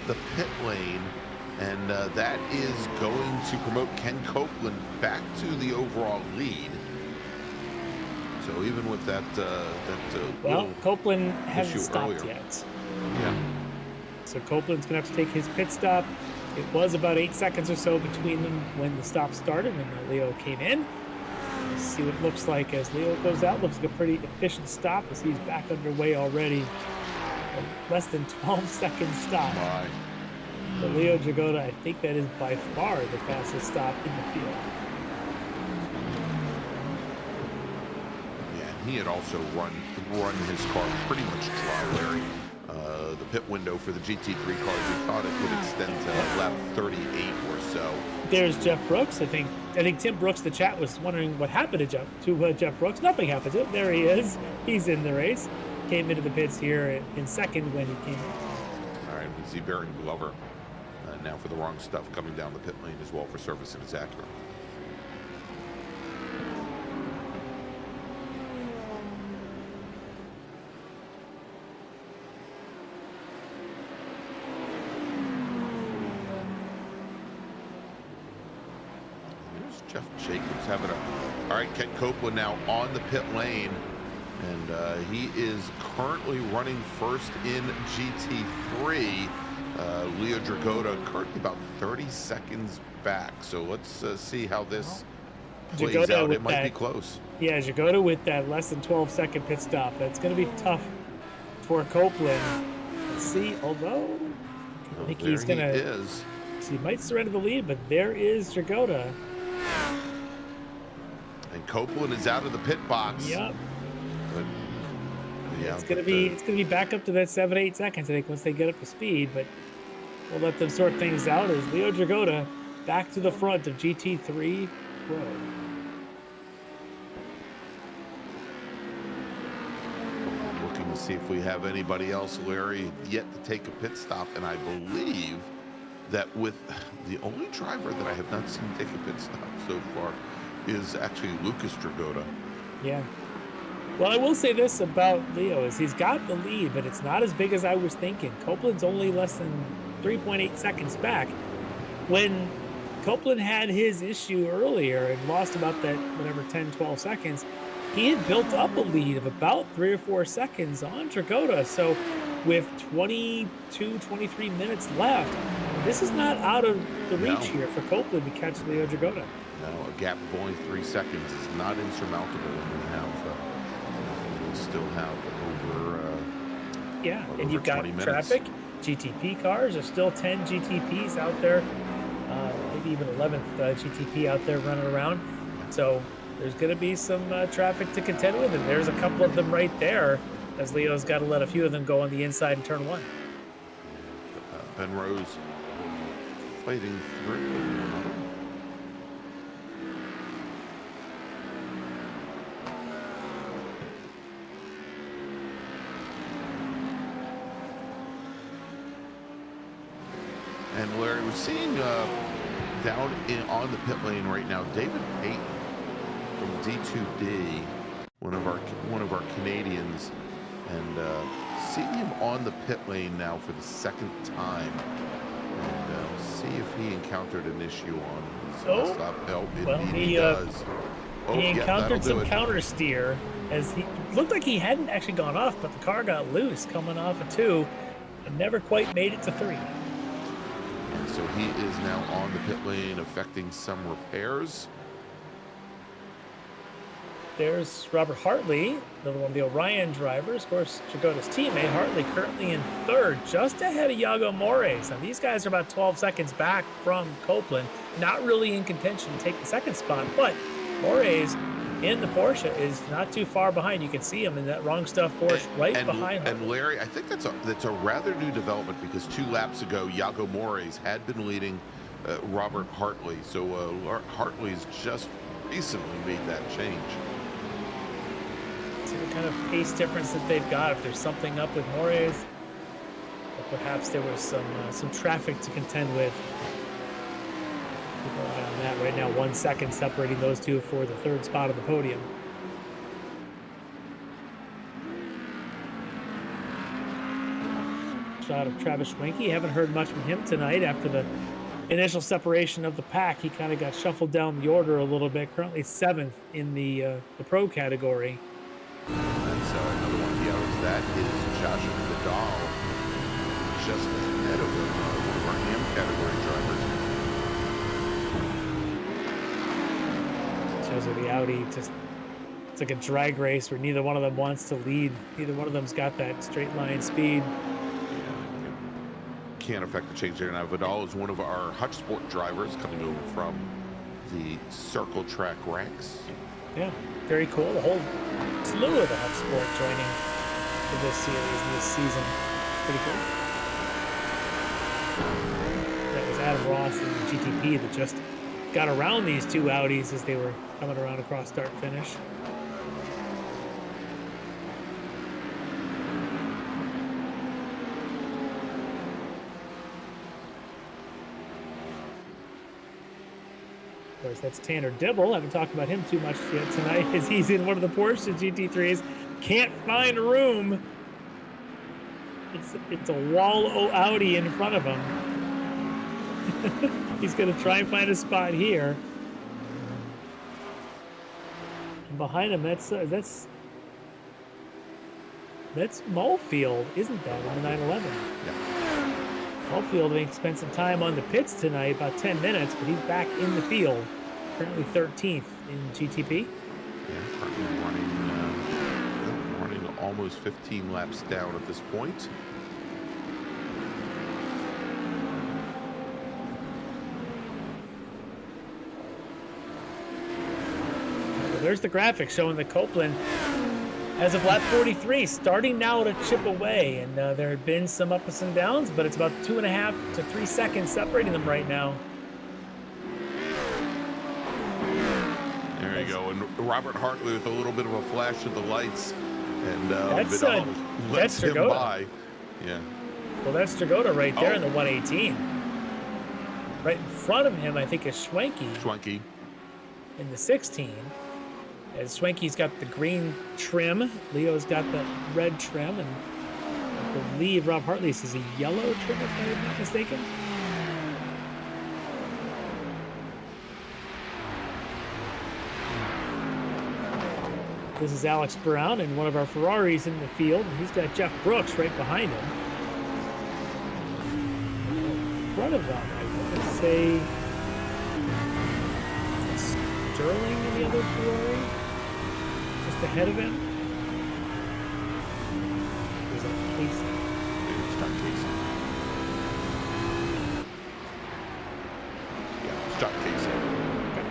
the pit lane, and that is going to promote Ken Copeland back to the overall lead. So even with that, Copeland hasn't stopped earlier. yet. Yeah. So Copeland's gonna have to take his pit stop. It was about 8 seconds or so between them when the stop started and Leo came in. Let's see what it looks like as Leo goes out. Looks like a pretty efficient stop as he's back underway already. A less than 12 second stop. For Leo Dragota, I think that is by far the fastest stop in the field. Yeah, he had also run his car pretty much dry, Larry. The pit window for the GT3 cars, we thought it would extend to lap 38 or so. There's Jeff Brooks. I think Tim Brooks, the chat, was wondering what happened to Jeff Brooks. Nothing happened to him. There he is. He's in the race. Came into the pits here in second when he came in. All right, we see Baron Glover now for the wrong stuff coming down the pit lane as well for servicing his Acura. Jeff Jacobs having all right, Ken Copeland now on the pit lane, and he is currently running first in GT3. Leo Dragota currently about 30 seconds back, so let's see how this plays out. It might be close. Yeah, Dragota with that less than 12 second pit stop. That's going to be tough for Copeland. Let's see, although I think he's going to. He might surrender the lead, but there is Dragota. And Copeland is out of the pit box. Yep. But, yeah, it's gonna be back up to that 7-8 seconds, I think, once they get up to speed. But we'll let them sort things out as Leo Dragota back to the front of GT3 Pro. Looking to see if we have anybody else, Larry, yet to take a pit stop. And I believe that with the only driver that I have not seen take a pit stop so far is actually Lucas Dragota. Yeah. Well, I will say this about Leo is he's got the lead, but it's not as big as I was thinking. Copeland's only less than 3.8 seconds back. When Copeland had his issue earlier and lost about that, whatever, 10, 12 seconds, he had built up a lead of about 3 or 4 seconds on Dragota. So with 22, 23 minutes left, this is not out of the reach here for Copeland to catch Leo Dragota. No, a gap of only 3 seconds is not insurmountable when we have, we'll still have over, and you've got traffic. GTP cars. There's still 10 GTPs out there, maybe even 11th GTP out there running around. So there's going to be some traffic to contend with, and there's a couple of them right there, as Leo's got to let a few of them go on the inside in turn 1. Ben Rose fighting through. And Larry, we're seeing down on the pit lane right now, David Payton from D2D, one of our Canadians, and seeing him on the pit lane now for the 2nd time. And we'll see if he encountered an issue on his stop. Oh, he does. He encountered some counter steer as he looked like he hadn't actually gone off, but the car got loose coming off a 2 and never quite made it to 3. So he is now on the pit lane, effecting some repairs. There's Robert Hartley, another one of the Orion drivers. Of course, Dragota's teammate. Hartley currently in 3rd, just ahead of Iago Mores. Now, these guys are about 12 seconds back from Copeland. Not really in contention to take the 2nd spot, but Mores in the Porsche is not too far behind. You can see him in that wrong stuff Porsche behind him. And Larry, I think that's a rather new development because 2 laps ago, Iago Mores had been leading Robert Hartley. So Hartley's just recently made that change. See the kind of pace difference that they've got. If there's something up with Mores, or perhaps there was some traffic to contend with. Keep an eye on that. Right now, 1 second separating those two for the 3rd spot of the podium. Shot of Travis Schwenke. Haven't heard much from him tonight after the initial separation of the pack. He kind of got shuffled down the order a little bit. Currently 7th in the pro category. And so another one he owns, that is Joshua Vidal, just ahead of him, one of our AM category drivers. Shows that the Audi just, it's like a drag race where neither one of them wants to lead. Neither one of them's got that straight line speed. Can't affect the change there. Now Vidal is one of our Hutch Sport drivers coming over from the Circle Track ranks. Yeah, very cool. The whole slew of the Hutch Sport joining for this series and this season. Pretty cool. That was Adam Ross and the GTP that just got around these 2 Audis as they were coming around across start finish. Of course, that's Tanner Dibble. I haven't talked about him too much yet tonight as he's in one of the Porsche GT3s. Can't find room. It's a wall Audi in front of him. He's going to try and find a spot here. And behind him, that's Mulfield, isn't that, in the 911? Yeah. Mulfield having spent some time on the pits tonight, about 10 minutes, but he's back in the field. Currently 13th in GTP. Yeah, currently running almost 15 laps down at this point. Well, there's the graphic showing that Copeland, as of lap 43, starting now to chip away. And there had been some ups and downs, but it's about 2.5 to 3 seconds separating them right now. you go. And Robert Hartley with a little bit of a flash of the lights, and That's, Vidal lets him Dragotta. by. Yeah. Well, that's Dragotta right there in the 118. Right in front of him, I think, is Schwenke in the 16. As Schwenke's got the green trim, Leo's got the red trim, and I believe Rob Hartley's is a yellow trim, if I'm not mistaken. This is Alex Brown and one of our Ferraris in the field. He's got Jeff Brooks right behind him. In front of them, I want to say Sterling in the other Ferrari. Just ahead of him. Is that Casey? It's not Casey. Yeah, it's John Casey. Okay.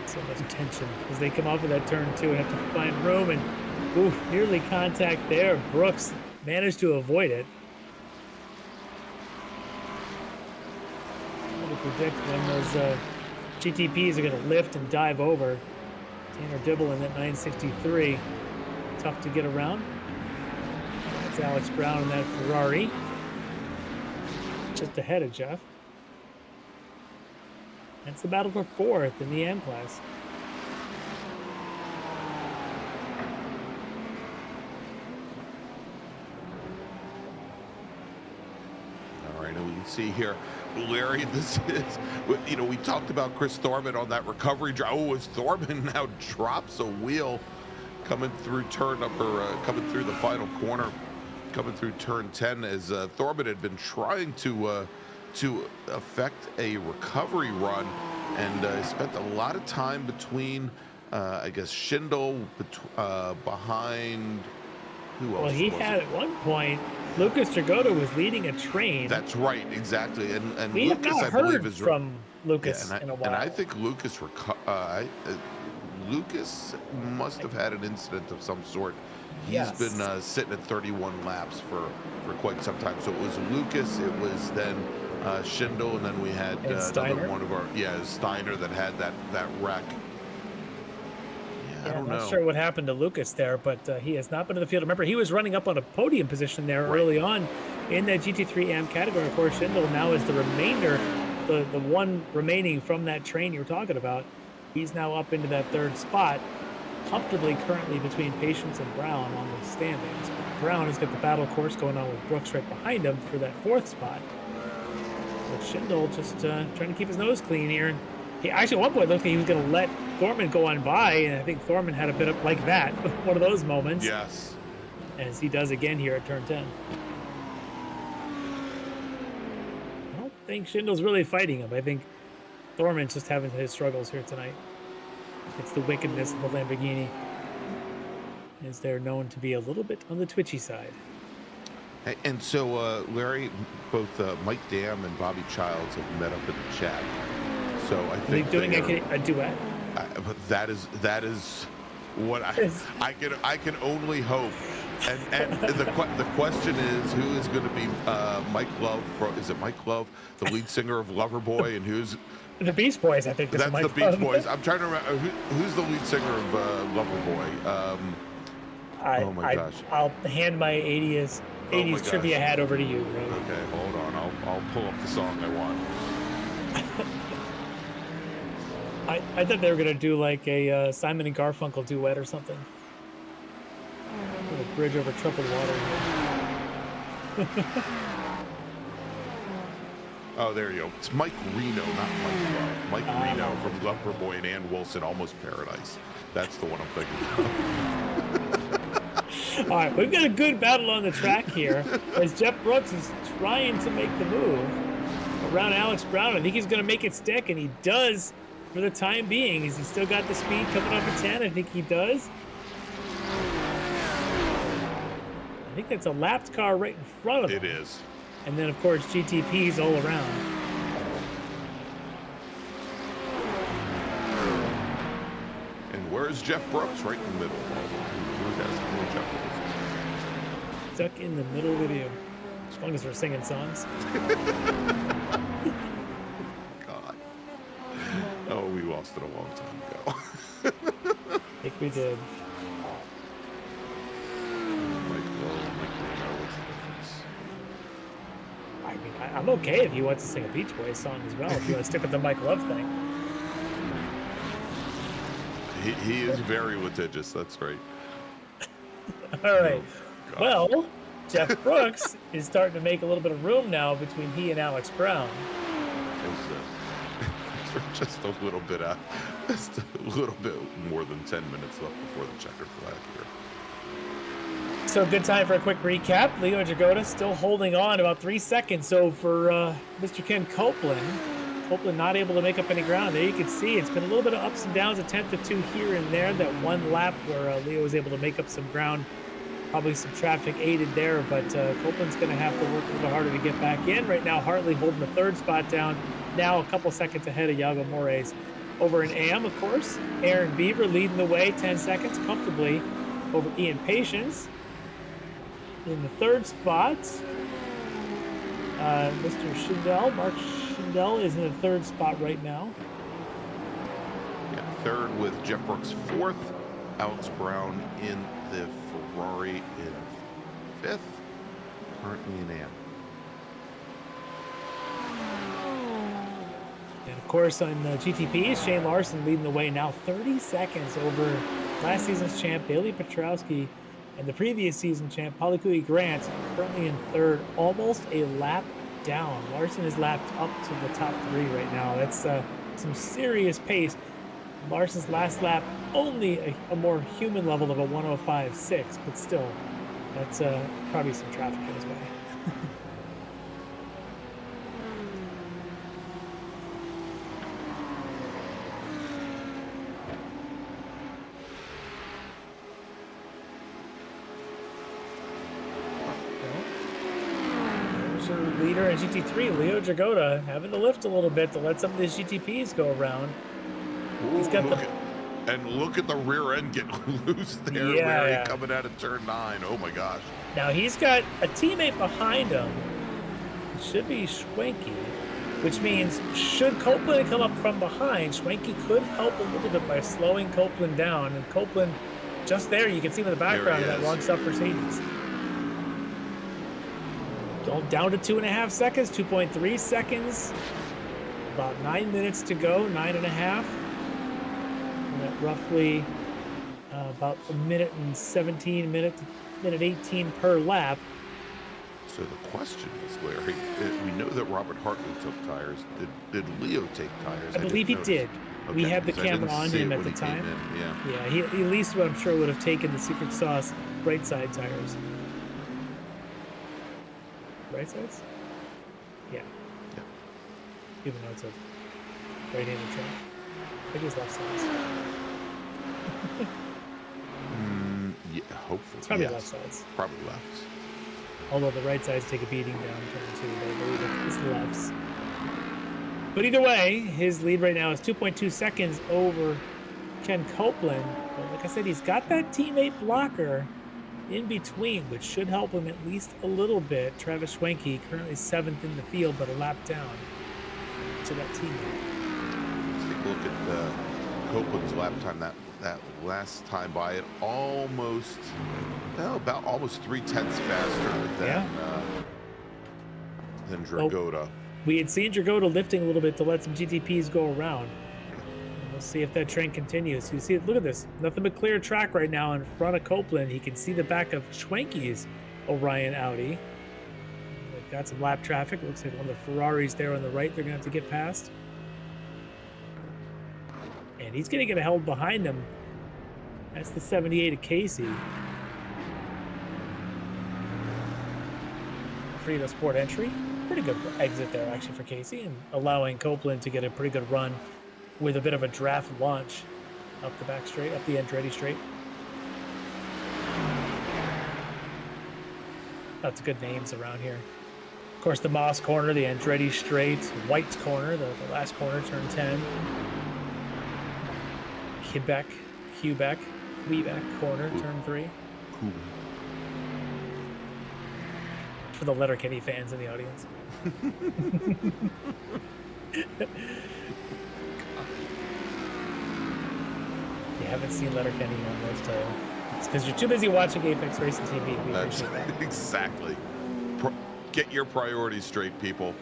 So much tension as they come off of that turn 2 and have to find room, and nearly contact there. Brooks managed to avoid it. How to predict when those GTPs are going to lift and dive over. Tanner Dibble in that 963. Tough to get around. That's Alex Brown in that Ferrari. Just ahead of Jeff. That's the battle for 4th in the M class. All right, and we can see here, Larry, this is, you know, we talked about Chris Thorman on that recovery drive. Oh, as Thorman now drops a wheel coming through turn number, coming through the final corner, coming through turn 10, as Thorman had been trying to affect a recovery run, and spent a lot of time between, I guess, Schindel behind. Who else? Well, he had at one point, Lucas Dragotta was leading a train. That's right, exactly. And we Lucas, have not I heard believe, is from Lucas yeah, in a while. And I think Lucas Lucas must have had an incident of some sort. He's been sitting at 31 laps for quite some time. So it was Lucas, it was then Schindel, and then we had another one of our, Steiner that had that wreck. I don't know. I'm not sure what happened to Lucas there, but he has not been in the field. Remember, he was running up on a podium position there early on in that GT3 AM category. Of course, Schindel now is the remainder, the one remaining from that train you were talking about. He's now up into that 3rd spot, comfortably currently between Patience and Brown on the standings. But Brown has got the battle course going on with Brooks right behind him for that 4th spot. But Schindel just trying to keep his nose clean here. He actually at one point looked like he was going to let Thorman go on by, and I think Thorman had a bit of like that, one of those moments. Yes. As he does again here at turn 10. I don't think Schindel's really fighting him. I think Thorman's just having his struggles here tonight. It's the wickedness of the Lamborghini, as they're known to be a little bit on the twitchy side. And so, Larry, both Mike Dam and Bobby Childs have met up in the chat. So I think are they doing a duet? But that is what I can only hope. And the question is, who is going to be Mike Love? Is it Mike Love, the lead singer of Loverboy, and who's the Beach Boys? I think that's the Beach Boys. I'm trying to remember who's the lead singer of Loverboy. Oh my gosh! I'll hand my 80s trivia hat over to you. Right? Okay, hold on. I'll pull up the song I want. I thought they were gonna do like a Simon and Garfunkel duet or something. With a bridge over troubled water. Oh, there you go. It's Mike Reno, not Mike Love. Mike Reno from Loverboy and Ann Wilson, Almost Paradise. That's the one I'm thinking of. All right, we've got a good battle on the track here as Jeff Brooks is trying to make the move around Alex Brown. I think he's going to make it stick, and he does for the time being. Has he still got the speed coming off of 10? I think he does. I think that's a lapped car right in front of him. It is. And then, of course, GTPs all around. And where's Jeff Brooks? Right in the middle. Who's asking where Jeff is? Stuck in the middle with you. It's As long as we're singing songs. God. Oh, we lost it a long time ago. I think we did. I mean, I'm okay if he wants to sing a Beach Boys song as well, if you want to stick with the Mike Love thing. He is very litigious, that's right. All right. Oh, well, Jeff Brooks is starting to make a little bit of room now between he and Alex Brown. Just a little bit more than 10 minutes left before the checkered flag here. So good time for a quick recap. Leo Jagoda still holding on about 3 seconds over Mr. Ken Copeland. Copeland not able to make up any ground. There you can see it's been a little bit of ups and downs, a tenth or two here and there. That one lap where Leo was able to make up some ground. Probably some traffic aided there, but Copeland's going to have to work a little harder to get back in. Right now, Hartley holding the third spot down. Now a couple seconds ahead of Yago Mores. Over in AM, of course, Aaron Beaver leading the way, 10 seconds comfortably over Ian Patience. In the third spot, Mr. Schindel, Mark Schindel is in the third spot right now. Yeah, third with Jeff Brooks fourth. Alex Brown in the Ferrari in fifth. Currently in AM. And of course on GTP, Shane Larson leading the way now 30 seconds over last season's champ Bailey Petrowski and the previous season champ Palikui Grant, currently in third, almost a lap down. Larson is lapped up to the top three right now. That's some serious pace. Larson's last lap only a more human level of a 105.6, but still, that's probably some traffic in his way. Leader in GT3, Leo Jagoda, having to lift a little bit to let some of these GTPs go around. He's got look at the rear end get loose there, Larry, coming out of turn 9. Oh my gosh. Now he's got a teammate behind him. It should be Schwenke, which means should Copeland come up from behind, Schwenke could help a little bit by slowing Copeland down. And Copeland, just there, you can see him in the background of that long stuff Mercedes. Down to 2.5 seconds, 2.3 seconds. About 9 minutes to go, 9.5. And at roughly about a minute and 17, minute 18 per lap. So the question is, Larry, we know that Robert Hartley took tires. Did Leo take tires? I believe he did. Okay, we had the camera on him at the time. Yeah, he at least, I'm sure, would have taken the secret sauce right side tires. Right sides? Yeah. Even though it's a right-handed track. I think it's left sides. Yeah, hopefully. It's probably left sides. Probably left. Although the right sides take a beating down turn 2, but I believe it's lefts. But either way, his lead right now is 2.2 seconds over Ken Copeland. But like I said, he's got that teammate blocker in between, which should help him at least a little bit. Travis Schwenke, currently 7th in the field, but a lap down to that teammate. Let's take a look at Copeland's lap time. That last time by it, almost 3/10 faster than Dragoda. Well, we had seen Dragoda lifting a little bit to let some GTPs go around. We'll see if that trend continues. You see, look at this. Nothing but clear track right now in front of Copeland. He can see the back of Schwenke's Orion Audi. They've got some lap traffic. Looks like one of the Ferraris there on the right they're going to have to get past. And he's going to get held behind him. That's the 78 of Casey. Free to sport entry. Pretty good exit there, actually, for Casey, and allowing Copeland to get a pretty good run with a bit of a draft launch up the back straight, up the Andretti straight. Lots of good names around here. Of course, the Moss corner, the Andretti straight, White's corner, the last corner, turn 10. Quebec corner, turn 3. for the Letterkenny fans in the audience. If you haven't seen Letterkenny on those title, it's because you're too busy watching Apex Racing TV. We That's appreciate that. exactly. Get your priorities straight, people.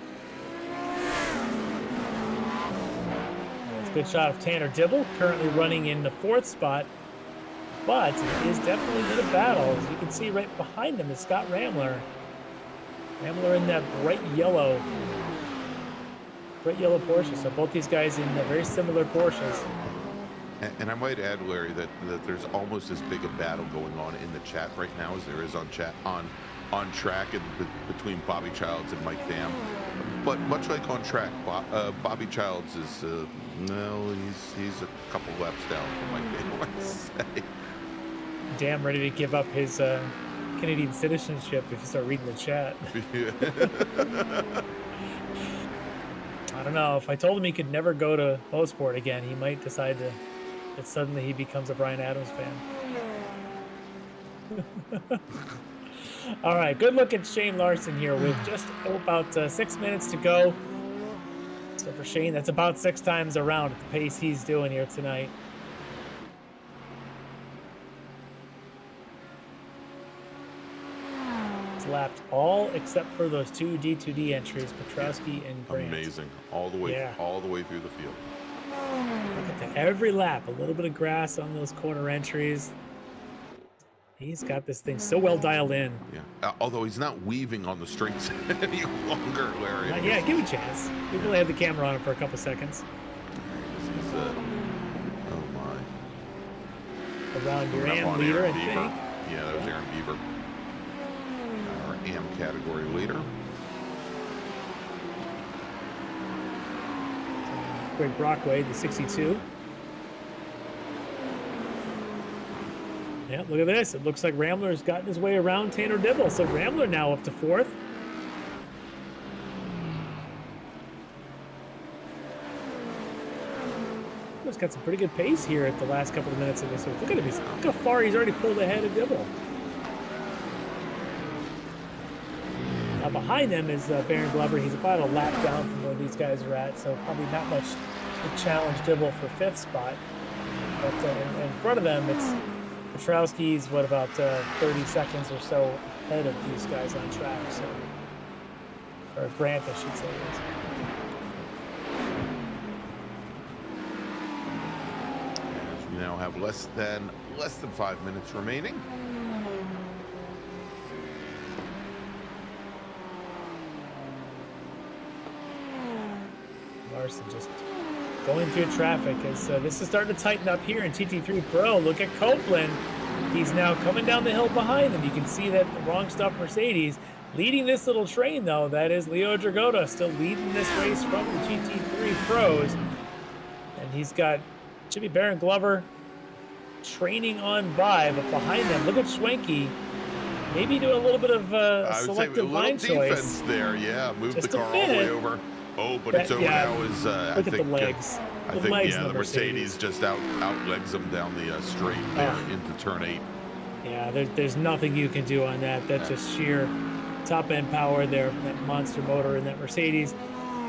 It's a good shot of Tanner Dibble, currently running in the 4th spot, but he is definitely in a battle. As you can see right behind him is Scott Ramler. Ramler in that bright yellow Porsche. So both these guys in very similar Porsches. And I might add, Larry, that there's almost as big a battle going on in the chat right now as there is on track and between Bobby Childs and Mike Dam. But much like on track, Bobby Childs is he's a couple laps down from Mike Dam, I want to say. Dam ready to give up his Canadian citizenship if you start reading the chat. I don't know. If I told him he could never go to Mosport again, he might decide that suddenly he becomes a Bryan Adams fan. All right, good look at Shane Larson here with just about 6 minutes to go. So for Shane, that's about 6 times around at the pace he's doing here tonight. He's lapped all except for those 2 D2D entries, Petrowski and Grant. Amazing, all the way through the field. Look at that. Every lap, a little bit of grass on those corner entries. He's got this thing so well dialed in. Yeah, although he's not weaving on the straights any longer, Larry. Yeah, give him a chance. We really had the camera on him for a couple seconds. This is, oh my. Around your AM leader, I think. Yeah, that was Aaron Beaver. Our AM category leader. Greg Brockway, the 62. Yeah, look at this. It looks like Ramler's gotten his way around Tanner Dibble. So Ramler now up to 4th. He's got some pretty good pace here at the last couple of minutes of this. Look at him. Look how far he's already pulled ahead of Dibble. Now behind them is Baron Glover. He's about a lap down from where these guys are at, so probably not much to challenge Dibble for 5th spot. But in front of them, it's Petrowski's, what, about 30 seconds or so ahead of these guys on track. So, or Grant, I should say. As we now have less than 5 minutes remaining. Larson just going through traffic as this is starting to tighten up here in TT3 Pro. Look at Copeland. He's now coming down the hill behind him. You can see that the wrong stuff Mercedes leading this little train, though. That is Leo Dragota still leading this race from the GT3 Pros. And he's got Jimmy Baron Glover training on by, but behind them, look at Schwenke. Maybe doing a little bit of selective line choice. Defense there, yeah. Move Just the car all the way over. Oh, but it's over now. Look at the legs. I think the Mercedes just outlegs them down the straight there into turn 8. Yeah, there's nothing you can do on that. That's just sheer top end power there, that monster motor in that Mercedes.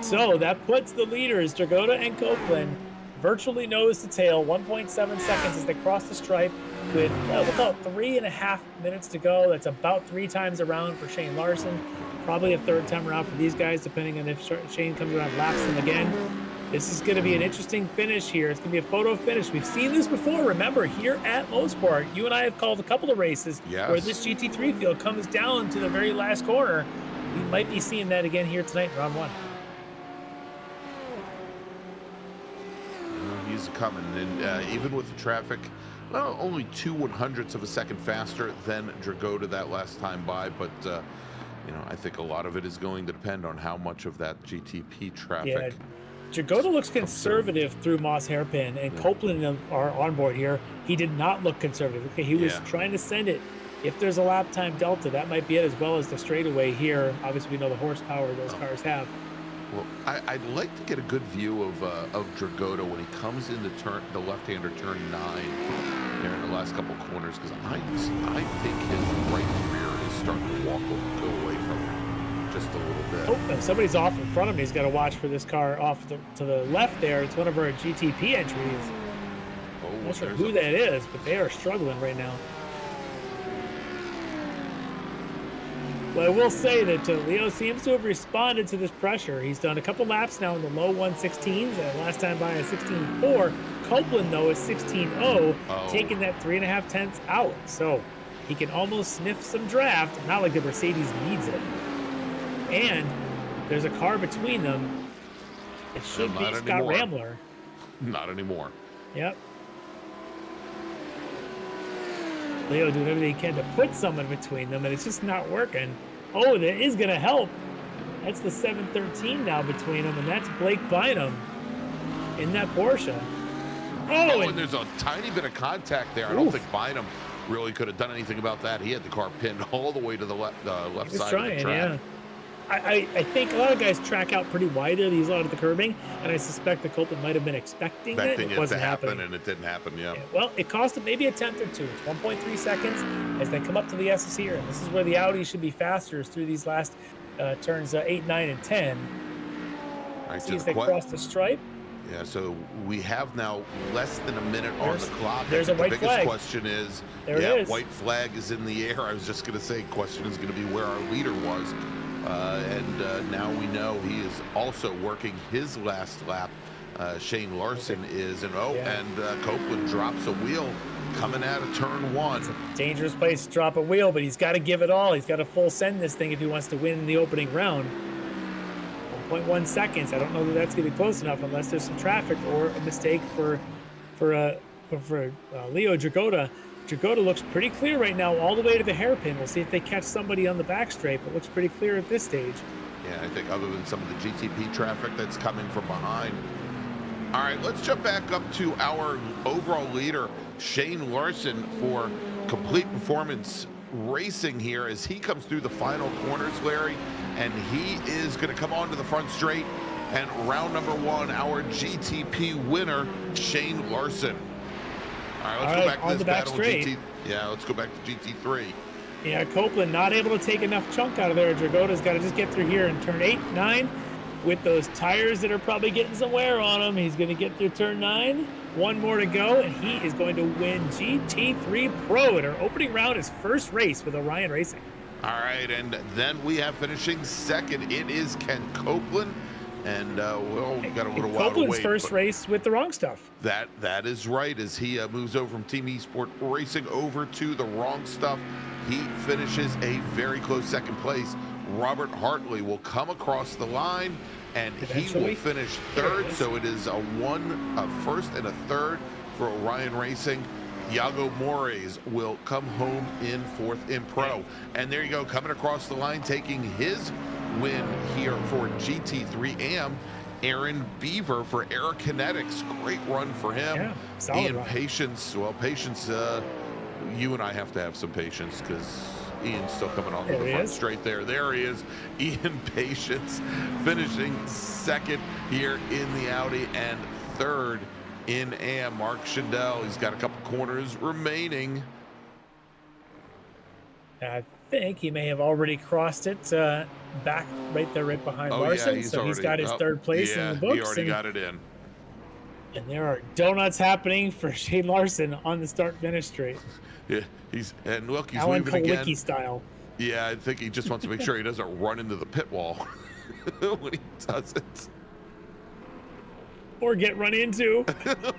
So that puts the leaders, Dragota and Copeland, virtually nose to tail, 1.7 seconds as they cross the stripe with about 3.5 minutes to go. That's about 3 times around for Shane Larson. Probably a 3rd time around for these guys, depending on if Shane comes around and laps them again. This is going to be an interesting finish here. It's going to be a photo finish. We've seen this before. Remember, here at Mosport, you and I have called a couple of races where this GT3 field comes down to the very last corner. We might be seeing that again here tonight in round 1. He's coming, and even with the traffic, well, only 2/100ths of a second faster than Dragota that last time by, but you know, I think a lot of it is going to depend on how much of that GTP traffic. Yeah, Dragota looks conservative through Moss Hairpin, and Copeland are on board here. He did not look conservative. Okay, he was trying to send it. If there's a lap time delta, that might be it, as well as the straightaway here. Obviously, we know the horsepower those cars have. Well, I'd like to get a good view of Dragota when he comes into the left-hander turn 9 there in the last couple corners, because I think his right rear is starting to go away from him. just a little bit. Oh, and somebody's off in front of me. He's got to watch for this car off to the left there. It's one of our GTP entries. Oh, Not sure who that is, but they are struggling right now. Well, I will say that Leo seems to have responded to this pressure. He's done a couple laps now in the low 116s. Last time by a 16.4. Copeland, though, is 16.0, taking that 3.5 tenths out. So he can almost sniff some draft. Not like the Mercedes needs it. And there's a car between them. It should be Scott Ramler. Not anymore. Yep. Leo doing everything he can to put someone between them, and it's just not working. Oh, that is going to help. That's the 713 now between them, and that's Blake Bynum in that Porsche. Oh, and there's a tiny bit of contact there. I don't think Bynum really could have done anything about that. He had the car pinned all the way to the left side of the track. Yeah. I think a lot of guys track out pretty wide there. They use a lot of the curbing, and I suspect the Copeland might have been expecting it. It wasn't happening, and it didn't happen. Yeah. Well, it cost him maybe a tenth or two. It's 1.3 seconds as they come up to the S's here, and this is where the Audi should be faster is through these last turns 8, 9, and 10. Right, see as they cross the stripe. Yeah, so we have now less than a minute on the clock. There's a white flag. The biggest question is, white flag is in the air. I was just going to say, question is going to be where our leader was. And now we know he is also working his last lap. Shane Larson is, and Copeland drops a wheel coming out of turn 1. It's a dangerous place to drop a wheel, but he's got to give it all. He's got to full send this thing if he wants to win the opening round. 1.1 seconds. I don't know that that's going to be close enough unless there's some traffic or a mistake for Leo Dragota. Dragota looks pretty clear right now all the way to the hairpin. We'll see if they catch somebody on the back straight, but looks pretty clear at this stage. Yeah, I think other than some of the GTP traffic that's coming from behind. All right, let's jump back up to our overall leader, Shane Larson, for Complete Performance Racing here as he comes through the final corners, Larry, and he is going to come onto the front straight. And round number 1, our GTP winner, Shane Larson. All right, let's go back to this battle of GT. Yeah, let's go back to GT3. Yeah, Copeland not able to take enough chunk out of there. Dragota's got to just get through here in turn 8, 9 with those tires that are probably getting some wear on him. He's going to get through turn 9. One more to go, and he is going to win GT3 Pro in our opening round, his first race with Orion Racing. All right, and then we have finishing second. It is Ken Copeland. And we got a little while to wait. Copeland's first race with the wrong stuff. That is right. As he moves over from Team Esport Racing over to the wrong stuff, he finishes a very close second place. Robert Hartley will come across the line, and he will finish third. So it is a first and a third for Orion Racing. Iago Mores will come home in fourth in Pro. And there you go, coming across the line, taking his win here for GT3 AM, Aaron Beaver for Aerokinetics. Great run for him. Yeah, solid Ian run. Patience, you and I have to have some patience because Ian's still coming on the front straight there. There he is, Ian Patience, finishing second here in the Audi and third in AM. Mark Schindel, he's got a couple corners remaining. I think he may have already crossed it back right there, right behind Larson. Yeah, he's got his third place in the books. He already got it in. And there are donuts happening for Shane Larson on the start-finish straight. Yeah, he's Alan leaving again. Kalicki style. Yeah, I think he just wants to make sure he doesn't run into the pit wall when he does it. Or get run into.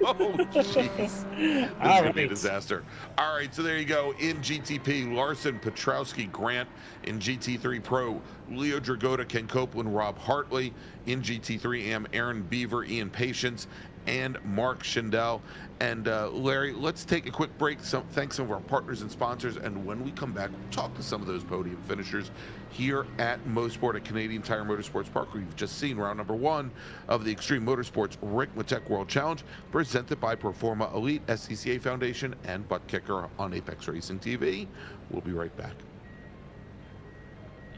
Oh, jeez. This is going to be a disaster. All right, so there you go. In GTP, Larson, Petrowski, Grant. In GT3 Pro, Leo Dragota, Ken Copeland, Rob Hartley. In GT3 AM, Aaron Beaver, Ian Patience, and Mark Schindel. And Larry, let's take a quick break. Thanks some of our partners and sponsors. And when we come back, we'll talk to some of those podium finishers here at Mosport at Canadian Tire Motorsports Park, where you've just seen round number 1 of the Extreme Motorsports Ricmotech World Challenge, presented by Performa Elite, SCCA Foundation, and Buttkicker on Apex Racing TV. We'll be right back.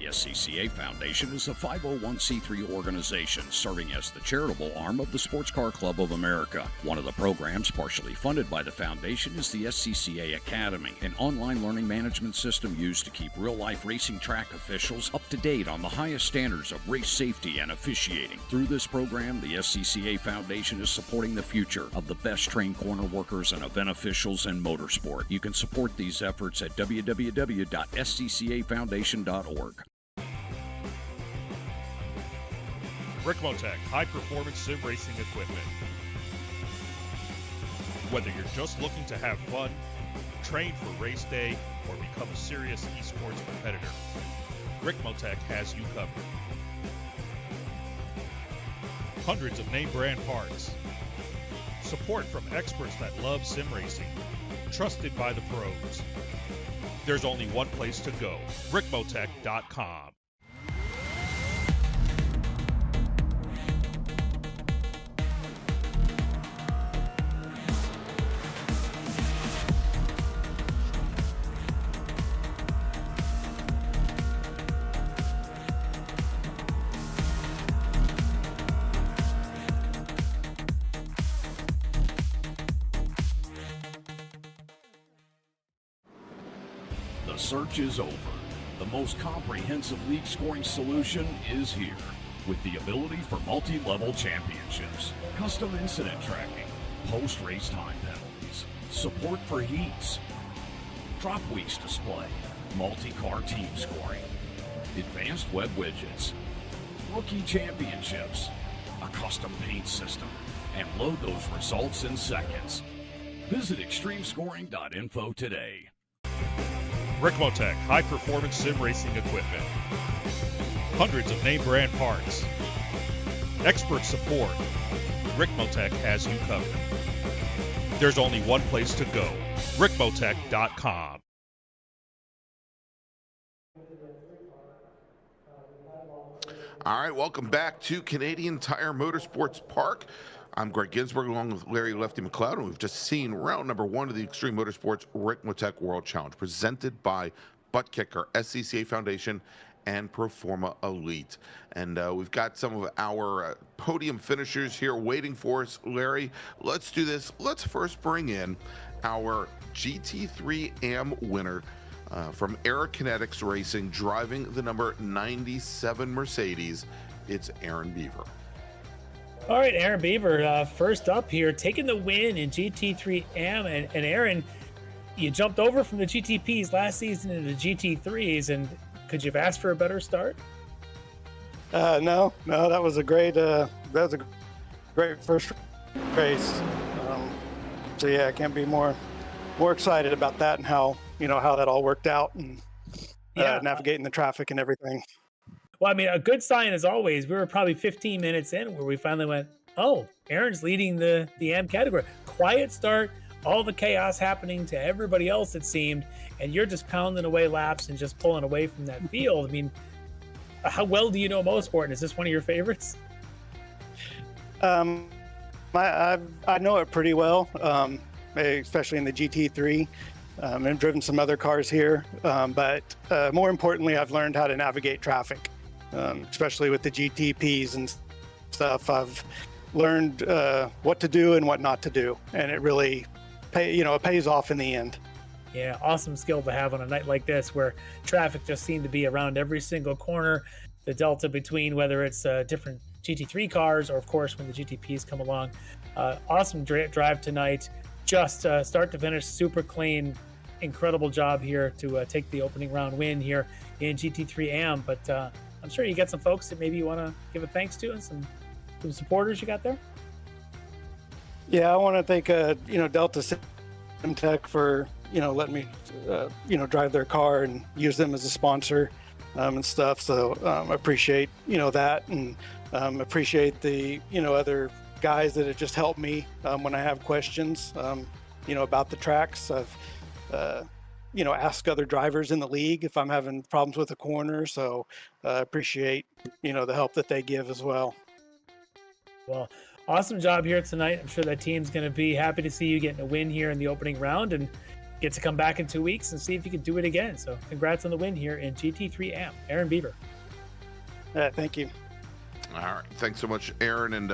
The SCCA Foundation is a 501c3 organization serving as the charitable arm of the Sports Car Club of America. One of the programs partially funded by the foundation is the SCCA Academy, an online learning management system used to keep real-life racing track officials up to date on the highest standards of race safety and officiating. Through this program, the SCCA Foundation is supporting the future of the best trained corner workers and event officials in motorsport. You can support these efforts at www.sccafoundation.org. Ricmotech high-performance sim racing equipment. Whether you're just looking to have fun, train for race day, or become a serious esports competitor, Ricmotech has you covered. Hundreds of name brand parts. Support from experts that love sim racing. Trusted by the pros. There's only one place to go, ricmotech.com. The search is over. The most comprehensive league scoring solution is here, with the ability for multi-level championships, custom incident tracking, post-race time penalties, support for heats, drop weeks display, multi-car team scoring, advanced web widgets, rookie championships, a custom paint system, and load those results in seconds. Visit extremescoring.info today. Ricmotech high-performance sim racing equipment. Hundreds of name brand parts. Expert support. Ricmotech has you covered. There's only one place to go, ricmotech.com. All right, welcome back to Canadian Tire Motorsports Park. I'm Greg Ginsburg along with Larry Lefty McLeod, and we've just seen round number one of the Extreme Motorsports Ricmotech World Challenge presented by Buttkicker, SCCA Foundation, and Proforma Elite. And we've got some of our podium finishers here waiting for us. Larry, let's do this. Let's first bring in our GT3 AM winner from Aerokinetics Racing, driving the number 97 Mercedes. It's Aaron Beaver. All right, Aaron Beaver, first up here, taking the win in GT3 AM. And Aaron, you jumped over from the GTPs last season into the GT3s, and could you have asked for a better start? No, that was a great first race. So yeah, I can't be more excited about that and how that all worked out, and navigating the traffic and everything. Well, I mean, a good sign as always, we were probably 15 minutes in where we finally went, oh, Aaron's leading the AM category. Quiet start, all the chaos happening to everybody else, it seemed, and you're just pounding away laps and just pulling away from that field. I mean, how well do you know Mosport, and is this one of your favorites? I know it pretty well, especially in the GT3. I've driven some other cars here, but more importantly, I've learned how to navigate traffic. Especially with the GTPs and stuff, I've learned what to do and what not to do, and it really it pays off in the end. Yeah, awesome skill to have on a night like this where traffic just seemed to be around every single corner. The delta between whether it's different GT3 cars or, of course, when the GTPs come along. Awesome drive tonight. Just start to finish, super clean. Incredible job here to take the opening round win here in GT3 AM. But I'm sure you got some folks that maybe you want to give a thanks to, and some supporters you got there. Yeah, I want to thank Delta Sim Tech for letting me drive their car and use them as a sponsor and stuff. So I appreciate that, and appreciate the other guys that have just helped me when I have questions about the tracks. I've ask other drivers in the league if I'm having problems with a corner. So appreciate, the help that they give as well. Well, awesome job here tonight. I'm sure that team's going to be happy to see you getting a win here in the opening round. And get to come back in 2 weeks and see if you can do it again. So congrats on the win here in GT3 AMP. Aaron Beaver. Thank you. All right. Thanks so much, Aaron. And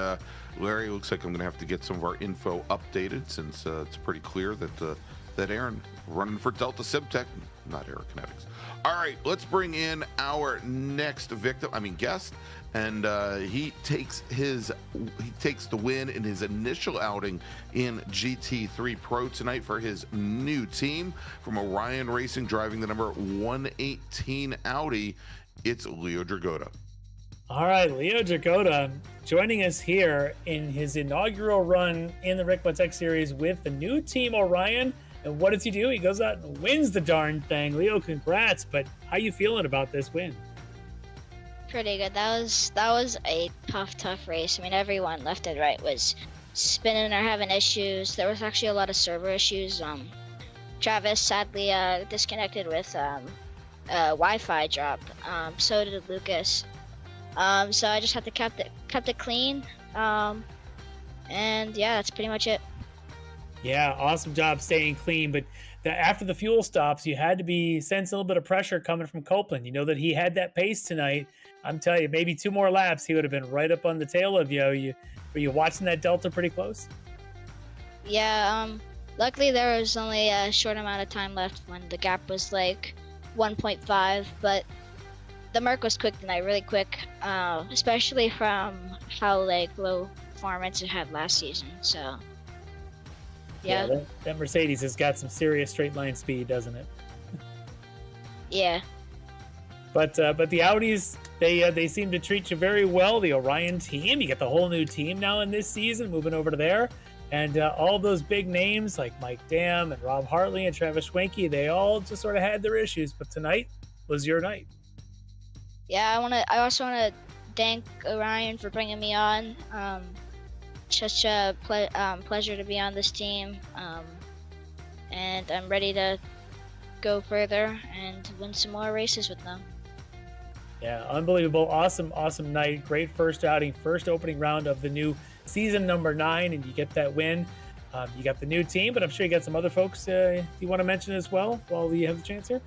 Larry, looks like I'm going to have to get some of our info updated since it's pretty clear that Aaron running for Delta Simtech, not Aerokinetics. All right, let's bring in our next guest, and he takes the win in his initial outing in GT3 Pro tonight for his new team from Orion Racing, driving the number 118 Audi. It's Leo Dragota. All right, Leo Dragota joining us here in his inaugural run in the Ricmotech series with the new team Orion. And what does he do? He goes out and wins the darn thing. Leo, congrats. But how you feeling about this win? Pretty good. That was a tough race. I mean, everyone left and right was spinning or having issues. There was actually a lot of server issues. Travis sadly disconnected with Wi-Fi drop. So did Lucas. So I just had to kept it clean. And yeah, that's pretty much it. Yeah, awesome job staying clean. But after the fuel stops, you had to be sensing a little bit of pressure coming from Copeland. You know that he had that pace tonight. I'm telling you, maybe 2 more laps, he would have been right up on the tail of you. Were you watching that Delta pretty close? Yeah, luckily there was only a short amount of time left when the gap was like 1.5, but the Merc was quick tonight, really quick, especially from how like low performance it had last season. So yeah, that Mercedes has got some serious straight line speed, doesn't it? Yeah. But the Audis, they seem to treat you very well. The Orion team, you get the whole new team now in this season, moving over to there, and all those big names like Mike Dam and Rob Hartley and Travis Schwenke, they all just sort of had their issues. But tonight was your night. Yeah, I also want to thank Orion for bringing me on. Such a pleasure to be on this team, and I'm ready to go further and win some more races with them. Yeah, unbelievable. Awesome night. Great first outing, first opening round of the new season number 9, and you get that win. You got the new team, but I'm sure you got some other folks you want to mention as well while you have the chance here.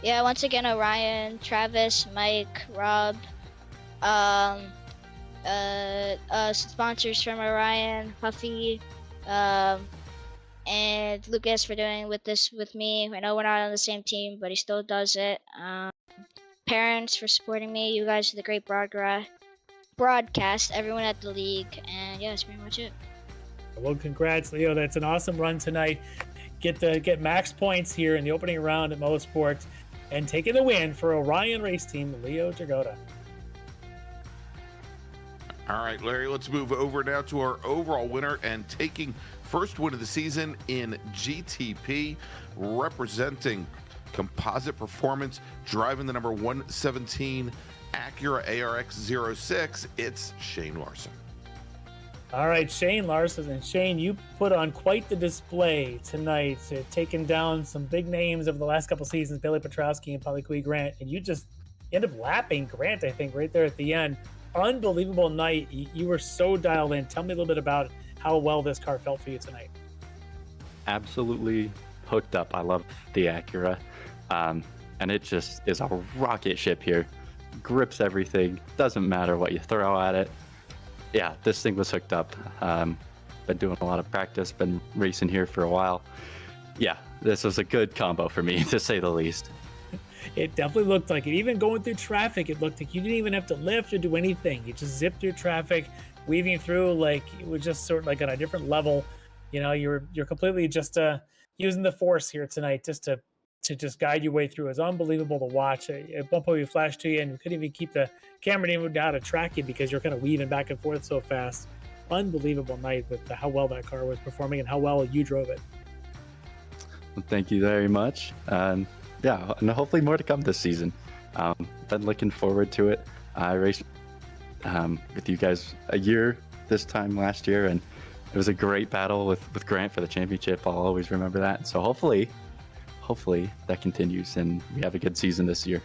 Yeah, once again, Orion, Travis, Mike, Rob, sponsors from Orion, Puffy, and Lucas for doing this with me. I know we're not on the same team, but he still does it. Parents for supporting me. You guys are the great broadcast. Everyone at the league, and yeah, that's pretty much it. Well, congrats, Leo. That's an awesome run tonight. Get max points here in the opening round at Mosport, and taking the win for Orion Race Team, Leo Dragota. All right, Larry, let's move over now to our overall winner and taking first win of the season in GTP, representing Composite Performance, driving the number 117 Acura ARX-06. It's Shane Larson. All right, Shane Larson. And Shane, you put on quite the display tonight, taking down some big names over the last couple seasons, Billy Petrowski and Polly Grant, and you just end up lapping Grant, I think, right there at the end. Unbelievable night. You were so dialed in. Tell me a little bit about how well this car felt for you tonight. Absolutely hooked up. I love the Acura. And it just is a rocket ship here. Grips everything. Doesn't matter what you throw at it. Yeah, this thing was hooked up. Been doing a lot of practice, been racing here for a while. Yeah, this was a good combo for me, to say the least. It definitely looked like it. Even going through traffic, it looked like you didn't even have to lift or do anything. You just zipped through traffic, weaving through like it was just sort of like on a different level. You know, you're completely just using the force here tonight just to just guide your way through. It was unbelievable to watch. At one point we flashed to you and we couldn't even keep the camera even down to track you because you're kind of weaving back and forth so fast. Unbelievable night with how well that car was performing and how well you drove it. Well, thank you very much. Yeah, and hopefully more to come this season. Been looking forward to it. I raced with you guys a year this time last year, and it was a great battle with Grant for the championship. I'll always remember that. So hopefully that continues and we have a good season this year.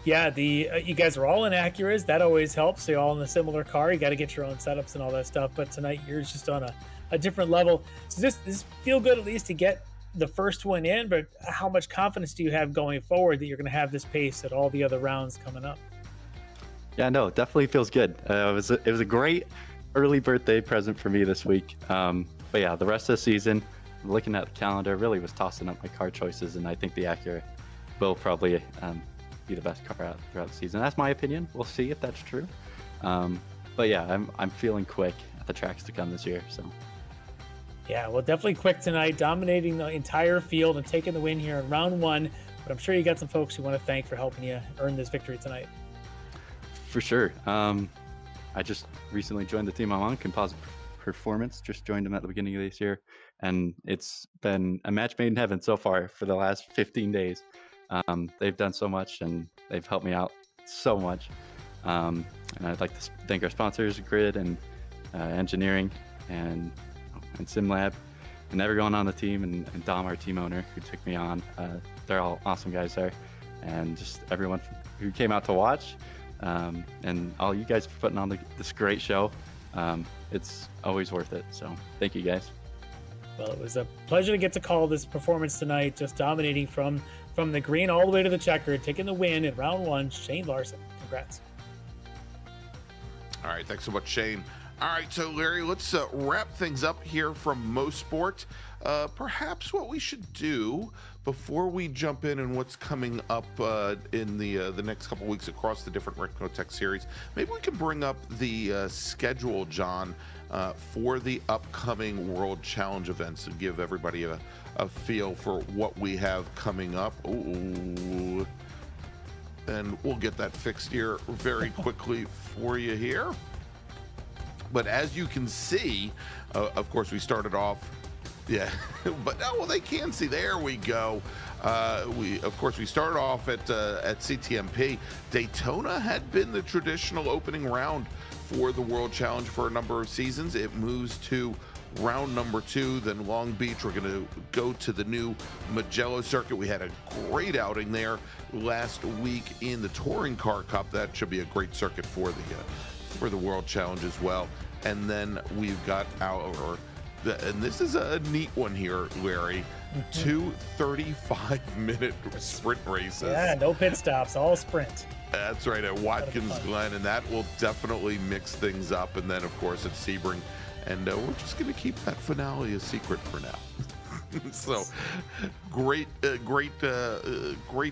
Yeah, you guys are all in Acuras. That always helps. You're all in a similar car. You got to get your own setups and all that stuff. But tonight you're just on a different level. So this feel good at least to get the first one in, but how much confidence do you have going forward that you're going to have this pace at all the other rounds coming up? Yeah, no, it definitely feels good. It was a great early birthday present for me this week. But yeah, the rest of the season, looking at the calendar, really was tossing up my car choices, and I think the Acura will probably be the best car out throughout the season. That's my opinion. We'll see if that's true. But yeah, I'm feeling quick at the tracks to come this year. So yeah, well, definitely quick tonight, dominating the entire field and taking the win here in round one. But I'm sure you got some folks you want to thank for helping you earn this victory tonight. For sure. I just recently joined the team I'm on, Composite Performance. Just joined them at the beginning of this year, and it's been a match made in heaven so far for the last 15 days. They've done so much, and they've helped me out so much. And I'd like to thank our sponsors, Grid and Engineering and SimLab, and everyone on the team, and Dom, our team owner, who took me on. They're all awesome guys there, and just everyone who came out to watch, and all you guys for putting on this great show. It's always worth it. So thank you guys. Well, it was a pleasure to get to call this performance tonight, just dominating from the green all the way to the checkered, taking the win in round one. Shane Larson, congrats. All right, thanks so much, Shane. All right, so Larry, let's wrap things up here from Mosport. Perhaps what we should do before we jump in and what's coming up in the next couple weeks across the different Ricmotech series, maybe we can bring up the schedule, John, for the upcoming World Challenge events and give everybody a feel for what we have coming up. Ooh. And we'll get that fixed here very quickly for you here. But as you can see, of course, we started off, yeah, but well, they can see. There we go. We started off at CTMP. Daytona had been the traditional opening round for the World Challenge for a number of seasons. It moves to round number 2, then Long Beach. We're going to go to the new Mugello circuit. We had a great outing there last week in the Touring Car Cup. That should be a great circuit for the World Challenge as well. And then we've got and this is a neat one here, Larry. 2 35-minute sprint races. Yeah, no pit stops, all sprint. That's right, at Watkins Glen, and that will definitely mix things up. And then, of course, at Sebring. And we're just going to keep that finale a secret for now. So, great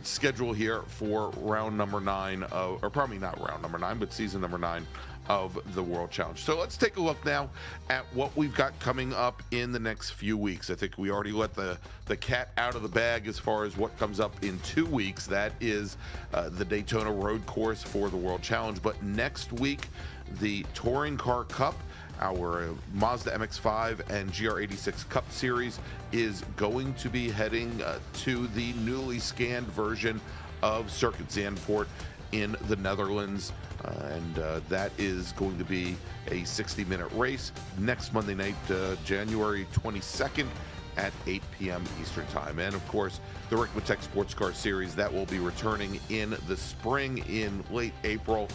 schedule here for round number 9, or probably not round number 9, but season number 9 of the World Challenge. So let's take a look now at what we've got coming up in the next few weeks. I think we already let the cat out of the bag as far as what comes up in 2 weeks. That is the Daytona Road Course for the World Challenge. But next week, the Touring Car Cup, our Mazda MX-5 and GR86 Cup Series, is going to be heading to the newly scanned version of Circuit Zandvoort in the Netherlands. And that is going to be a 60-minute race next Monday night, January 22nd at 8 p.m. Eastern Time. And, of course, the Ricmotech Sports Car Series, that will be returning in the spring in late April.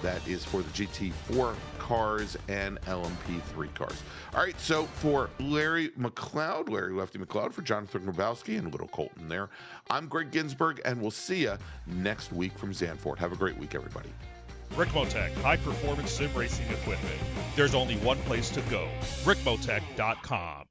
That is for the GT4 cars and LMP3 cars. All right, so for Larry Lefty McLeod, for Jonathan Grabowski and Little Colton there, I'm Greg Ginsburg, and we'll see you next week from Zandvoort. Have a great week, everybody. Ricmotech, high-performance sim racing equipment. There's only one place to go, ricmotech.com.